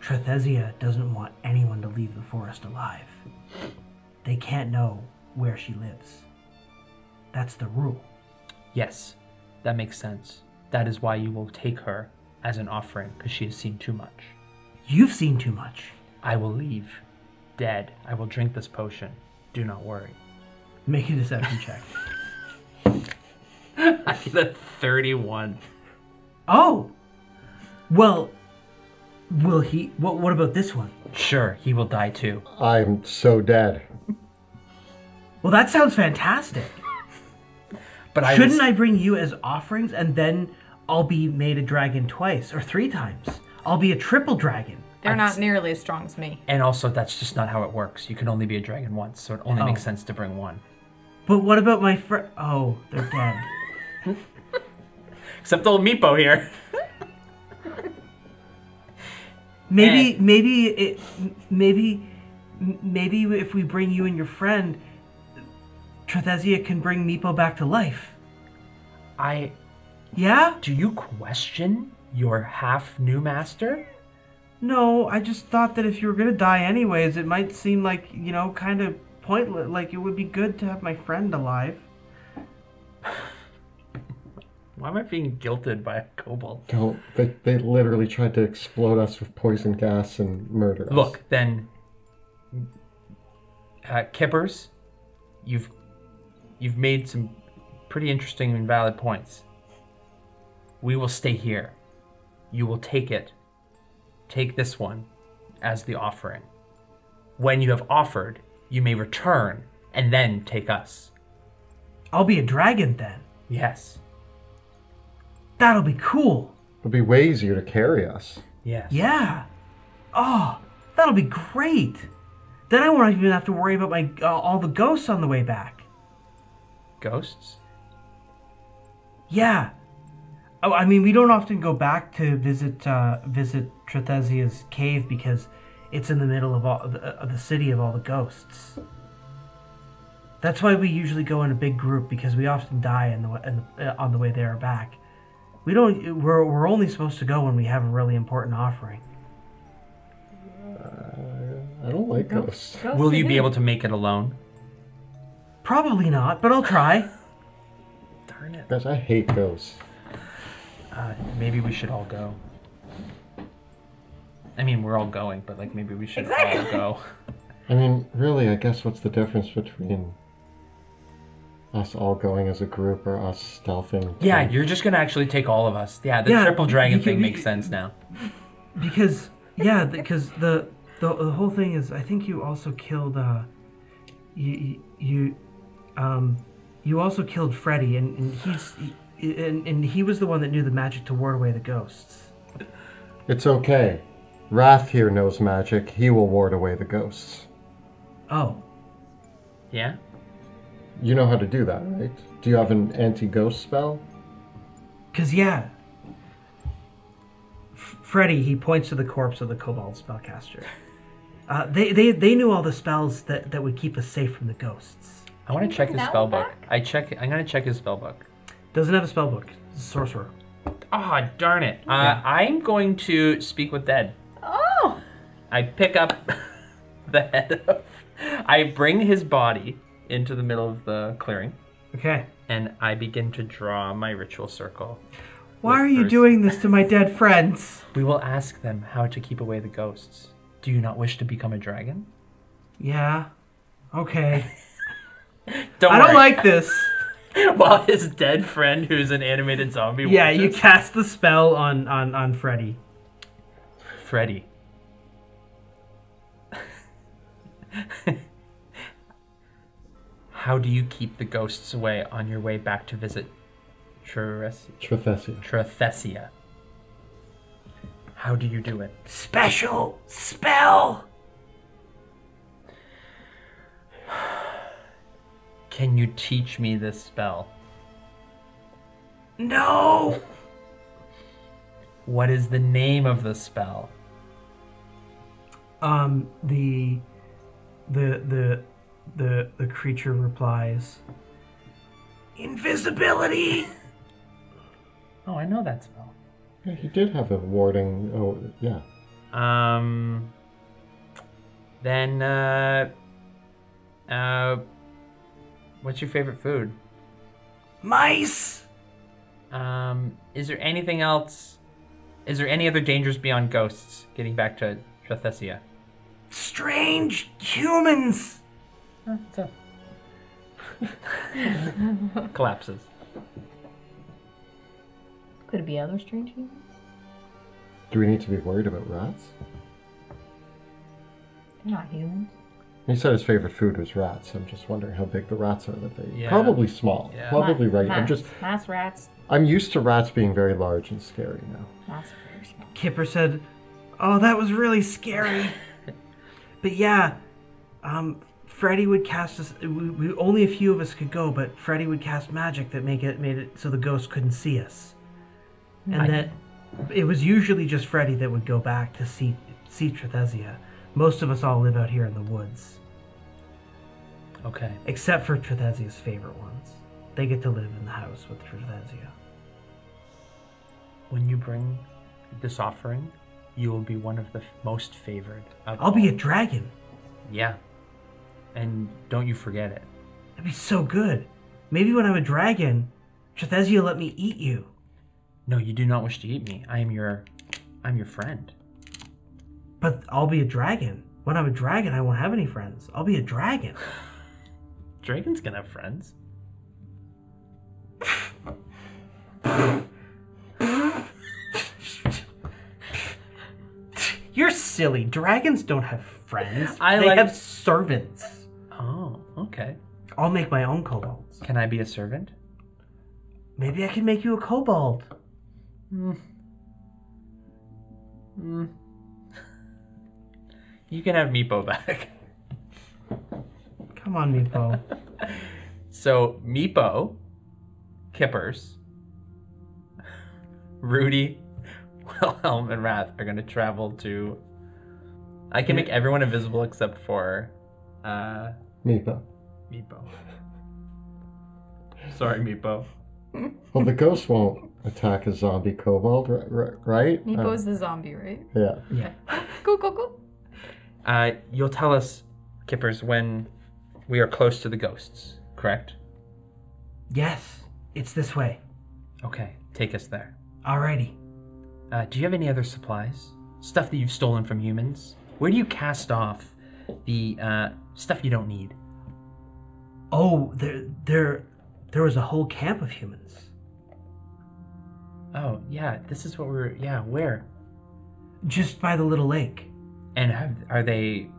Trethesia doesn't want anyone to leave the forest alive. They can't know where she lives. That's the rule. Yes, that makes sense. That is why you will take her as an offering, because she has seen too much. You've seen too much. I will leave dead. I will drink this potion. Do not worry. Make a deception check. I get a 31. Oh! Well, will he... What about this one? Sure, he will die too. I'm so dead. Well, that sounds fantastic. But Shouldn't I bring you as offerings and then I'll be made a dragon twice or 3 times? I'll be a triple dragon. They're not nearly as strong as me. And also, that's just not how it works. You can only be a dragon once, so it only makes sense to bring one. But what about my friend? Oh, they're dead. Except old Meepo here. Maybe if we bring you and your friend, Trethesia can bring Meepo back to life. Yeah? Do you question your half new master? No, I just thought that if you were gonna die anyways, it might seem like, kind of pointless. Like, it would be good to have my friend alive. Why am I being guilted by a kobold? Don't. They literally tried to explode us with poison gas and murder us. Look, then, Kippers, you've made some pretty interesting and valid points. We will stay here. You will take it. Take this one as the offering. When you have offered, you may return and then take us. I'll be a dragon then. Yes. That'll be cool. It'll be way easier to carry us. Yes. Yeah. Oh, that'll be great. Then I won't even have to worry about my all the ghosts on the way back. Ghosts? Yeah. Oh, I mean, we don't often go back to visit Trethesia's cave because it's in the middle of the city of all the ghosts. That's why we usually go in a big group, because we often die on the way there or back. We're only supposed to go when we have a really important offering. I don't like ghosts. Will you be able to make it alone? Probably not, but I'll try. Darn it. Guys, I hate ghosts. Maybe we should all go. I mean, we're all going, but like maybe we should all go. I mean, really, I guess what's the difference between us all going as a group or us stealthing? Yeah, you're just gonna actually take all of us. Yeah, the triple dragon thing makes sense now. Because the whole thing is, I think you also killed you also killed Freddy, and he was the one that knew the magic to ward away the ghosts. It's okay. Wrath here knows magic. He will ward away the ghosts. Oh. Yeah? You know how to do that, right? Do you have an anti-ghost spell? Because, yeah. Freddy, he points to the corpse of the Kobold spellcaster. They knew all the spells that would keep us safe from the ghosts. I want to check his that spell one book. back? I'm gonna check his spell book. Doesn't have a spell book. It's a sorcerer. Ah, darn it. I'm going to speak with dead. Oh! I pick up the head of... I bring his body into the middle of the clearing, Okay. and I begin to draw my ritual circle. Why are you First- doing this to my dead friends? We will ask them how to keep away the ghosts. Do you not wish to become a dragon? Yeah. Okay. Don't I don't worry. like this. While his dead friend, who's an animated zombie, Yeah, you watches. cast the spell on Freddy. Freddy. How do you keep the ghosts away on your way back to visit Trethesia. Trethesia? How do you do it? Special spell. Can you teach me this spell? No. What is the name of the spell? The creature replies, invisibility. Oh, I know that spell. Yeah, he did have a warding. Oh, yeah. Then, what's your favorite food? Mice. Is there anything else? Is there any other dangers beyond ghosts getting back to Trethesia? Strange humans. Collapses. Could it be other strange humans? Do we need to be worried about rats? They're not humans. He said his favorite food was rats. I'm just wondering how big the rats are that they eat. Yeah. Probably small. Yeah. Probably right. Mass rats. I'm used to rats being very large and scary now. Mass are very small. Kipper said, "Oh, that was really scary." But yeah, Freddy would cast us. We only a few of us could go, but Freddy would cast magic that made it so the ghosts couldn't see us. And that it was usually just Freddy that would go back to see Trethesia. Most of us all live out here in the woods, Okay. except for Trethesia's favorite ones. They get to live in the house with Trethesia. When you bring this offering, you will be one of the most favored. Of I'll be a all. dragon. Yeah. And don't you forget it. That'd be so good. Maybe when I'm a dragon, Trethesia will let me eat you. No, you do not wish to eat me. I'm your friend. But I'll be a dragon. When I'm a dragon, I won't have any friends. I'll be a dragon. Dragons can have friends. You're silly. Dragons don't have friends. I they like- have servants. Oh, okay. I'll make my own kobolds. Can I be a servant? Maybe I can make you a kobold. You can have Meepo back. Come on, Meepo. So, Meepo, Kippers, Rudy, Wilhelm, and Wrath are going to travel to... I can make everyone invisible except for Meepo. Meepo. Sorry, Meepo. Well, the ghost won't attack a zombie kobold, right? Meepo's the zombie, right? Yeah. Yeah. Go. You'll tell us, Kippers, when we are close to the ghosts. correct? Yes, it's this way. Okay, take us there. Alrighty. Do you have any other supplies? Stuff that you've stolen from humans? Where do you cast off the stuff you don't need? Oh, there was a whole camp of humans. Oh, yeah, this is what where? Just by the little lake. And are they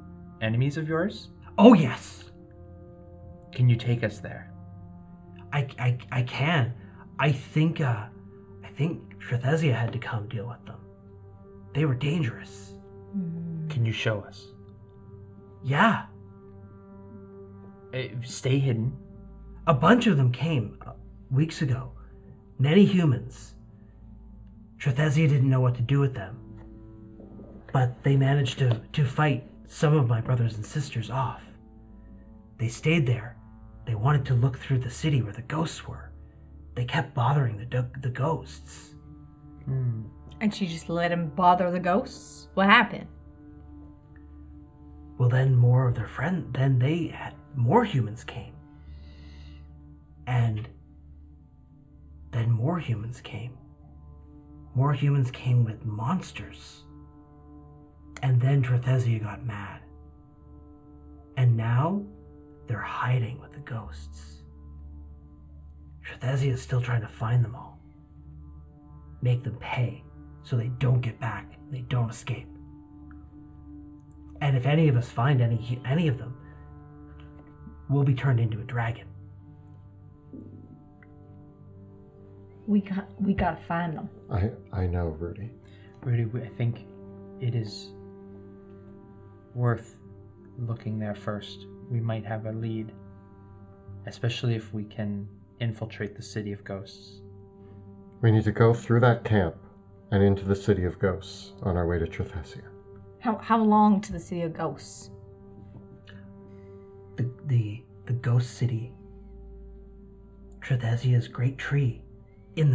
enemies of yours? Oh, yes. Can you take us there? I can. I think Trethesia had to come deal with them. They were dangerous. Can you show us? Yeah. Stay hidden. A bunch of them came weeks ago. Many humans. Trethesia didn't know what to do with them. But they managed to fight some of my brothers and sisters off. They stayed there. They wanted to look through the city where the ghosts were. They kept bothering the ghosts. And she just let him bother the ghosts? What happened? Well, then more humans came. And then more humans came. More humans came with monsters. And then Trethesia got mad. And now they're hiding with the ghosts. Trethesia is still trying to find them all. Make them pay so they don't get back, they don't escape. And if any of us find any of them, we'll be turned into a dragon. We gotta find them. I know, Rudy. Rudy, I think it is worth looking there first. We might have a lead, especially if we can infiltrate the City of Ghosts. We need to go through that camp and into the City of Ghosts on our way to Trethesia. How long to the City of Ghosts? The ghost city. Trethesia's great tree is in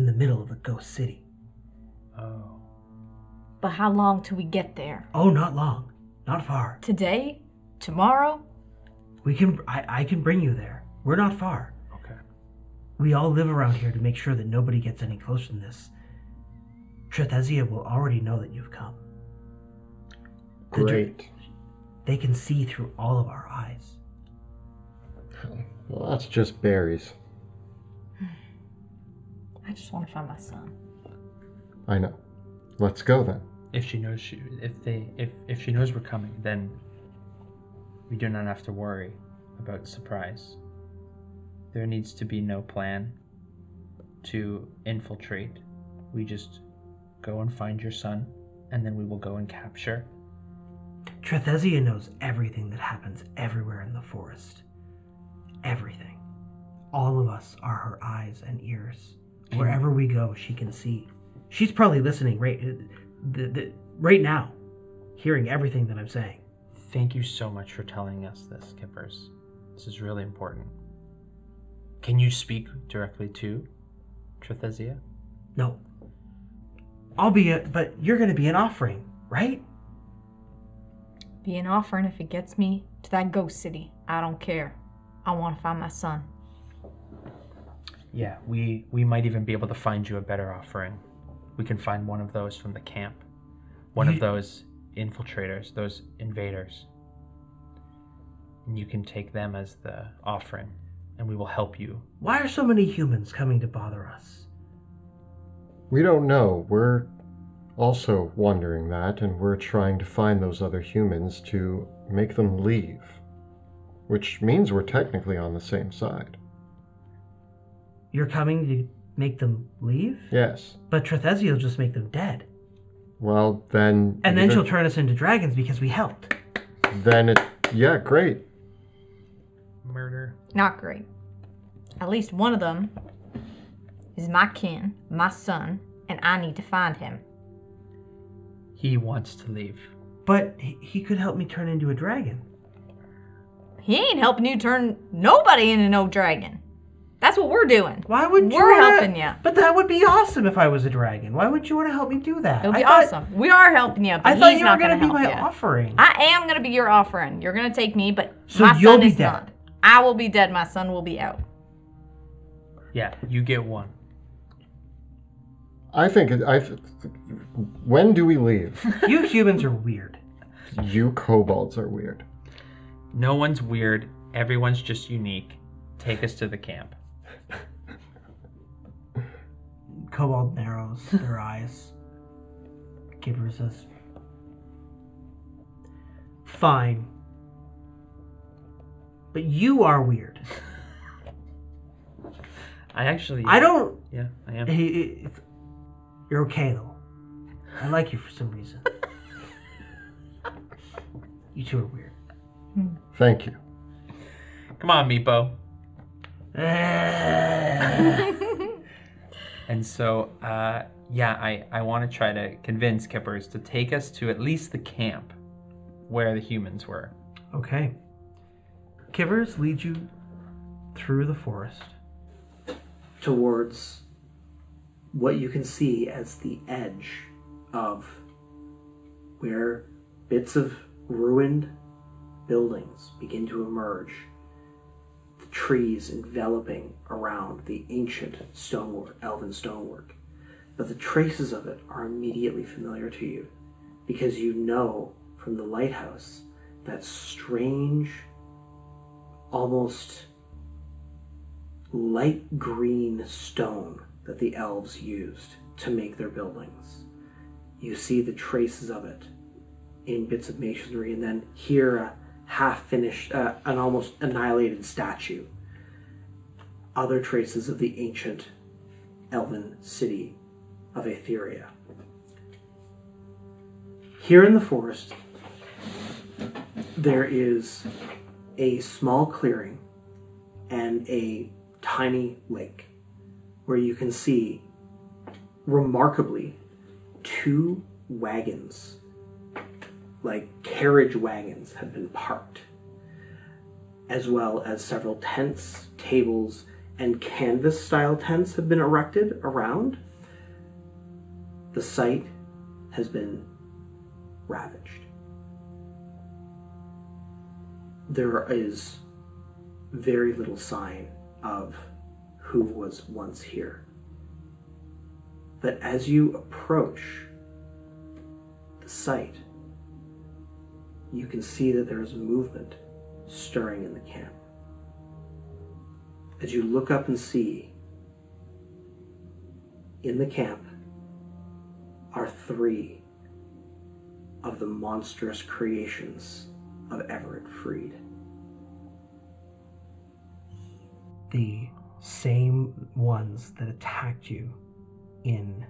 the middle of the ghost city. Oh. But how long till we get there? Oh, not long. Not far. Today? Tomorrow? I can bring you there. We're not far. Okay. We all live around here to make sure that nobody gets any closer than this. Trethesia will already know that you've come. Great. They can see through all of our eyes. Well, that's just berries. I just want to find my son. I know. Let's go then. If she knows if she knows we're coming, then we do not have to worry about surprise. There needs to be no plan to infiltrate. We just go and find your son, and then we will go and capture. Trethesia knows everything that happens everywhere in the forest. Everything. All of us are her eyes and ears. Wherever we go, she can see. She's probably listening right now, hearing everything that I'm saying. Thank you so much for telling us this, Kippers. This is really important. Can you speak directly to Trethesia? No. But you're going to be an offering, right? Be an offering if it gets me to that ghost city. I don't care. I want to find my son. Yeah, we might even be able to find you a better offering. We can find one of those from the camp. One of those infiltrators, those invaders. And you can take them as the offering, and we will help you. Why are so many humans coming to bother us? We don't know. We're also wondering that, and we're trying to find those other humans to make them leave. Which means we're technically on the same side. You're coming to make them leave? Yes. But Trethesia will just make them dead. Well, then... And then she'll turn us into dragons because we helped. Yeah, great. Murder. Not great. At least one of them is my kin, my son, and I need to find him. He wants to leave. But he could help me turn into a dragon. He ain't helping you turn nobody into no dragon. That's what we're doing. Why wouldn't you? We're helping you. But that would be awesome if I was a dragon. Why wouldn't you want to help me do that? It'll be awesome. We are helping you, but I thought he's you not were going to be help my you. offering. I am going to be your offering. You're going to take me, but So my you'll son be is dead. not. I will be dead. My son will be out. Yeah, you get one. I think, when do we leave? You humans are weird. You kobolds are weird. No one's weird. Everyone's just unique. Take us to the camp. Kobold narrows their eyes. Kipper says, fine. But you are weird. I don't... Yeah, I am. You're okay, though. I like you for some reason. You two are weird. Thank you. Come on, Meepo. And so, I want to try to convince Kippers to take us to at least the camp where the humans were. Okay. Kippers leads you through the forest towards what you can see as the edge of where bits of ruined buildings begin to emerge. The trees enveloping around the ancient stonework, elven stonework. But the traces of it are immediately familiar to you because you know from the lighthouse that strange, almost light green stone that the elves used to make their buildings. You see the traces of it in bits of masonry, and then here a half-finished, an almost annihilated statue. Other traces of the ancient elven city of Aetheria. Here in the forest, there is a small clearing and a tiny lake where you can see, remarkably, 2 wagons, like carriage wagons, have been parked, as well as several tents, tables, and canvas-style tents have been erected around. The site has been ravaged. There is very little sign of who was once here. But as you approach the site, you can see that there is movement stirring in the camp. As you look up and see, in the camp are 3 of the monstrous creations of Everett Freed. The same ones that attacked you in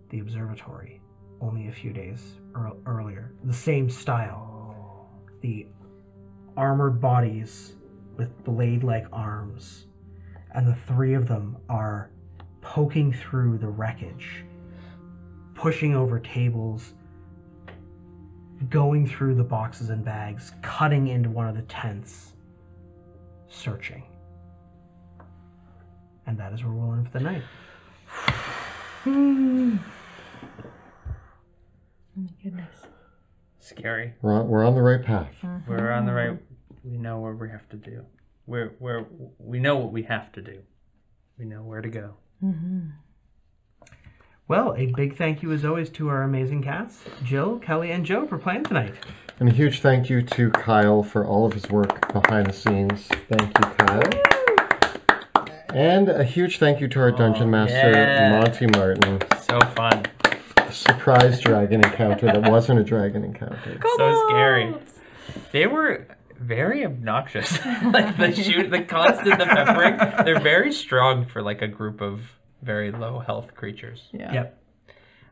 the observatory only a few days earlier. The same style. The armored bodies with blade-like arms. And the 3 of them are poking through the wreckage, pushing over tables, going through the boxes and bags, cutting into one of the tents, searching. And that is where we'll end for the night. Oh my goodness. Scary. We're on the right path. We're on the right. We know where we have to do. We know what we have to do. We know where to go. Mm-hmm. Well, a big thank you as always to our amazing cast, Jill, Kelly, and Joe for playing tonight. And a huge thank you to Kyle for all of his work behind the scenes. Thank you, Kyle. And a huge thank you to our Dungeon Master, Monty Martin. So fun. A surprise dragon encounter that wasn't a dragon encounter. So scary. They were very obnoxious. Like the constant, the peppering. They're very strong for like a group of very low health creatures. Yeah. Yep.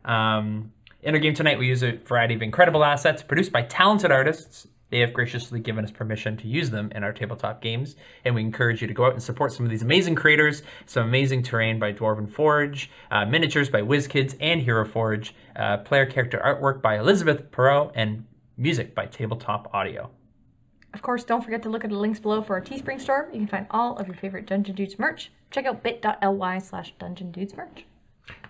In our game tonight, we use a variety of incredible assets produced by talented artists. They have graciously given us permission to use them in our tabletop games, and we encourage you to go out and support some of these amazing creators, some amazing terrain by Dwarven Forge, miniatures by WizKids and Hero Forge, player character artwork by Elizabeth Perot, and music by Tabletop Audio. Of course, don't forget to look at the links below for our Teespring store. You can find all of your favorite Dungeon Dudes merch. Check out bit.ly/DungeonDudesMerch.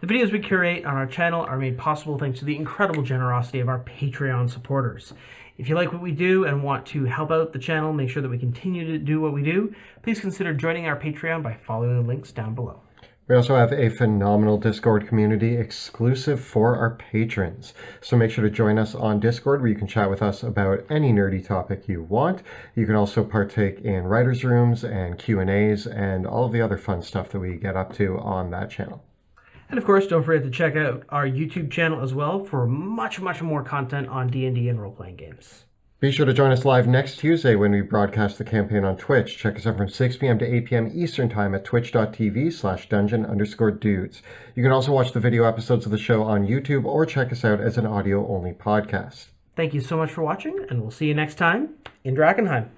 The videos we curate on our channel are made possible thanks to the incredible generosity of our Patreon supporters. If you like what we do and want to help out the channel, make sure that we continue to do what we do, please consider joining our Patreon by following the links down below. We also have a phenomenal Discord community exclusive for our patrons. So make sure to join us on Discord, where you can chat with us about any nerdy topic you want. You can also partake in writers' rooms and Q&As and all of the other fun stuff that we get up to on that channel. And of course, don't forget to check out our YouTube channel as well for much more content on D&D and role-playing games. Be sure to join us live next Tuesday when we broadcast the campaign on Twitch. Check us out from 6 p.m. to 8 p.m. Eastern Time at twitch.tv/dungeon_dudes. You can also watch the video episodes of the show on YouTube or check us out as an audio-only podcast. Thank you so much for watching, and we'll see you next time in Drakkenheim.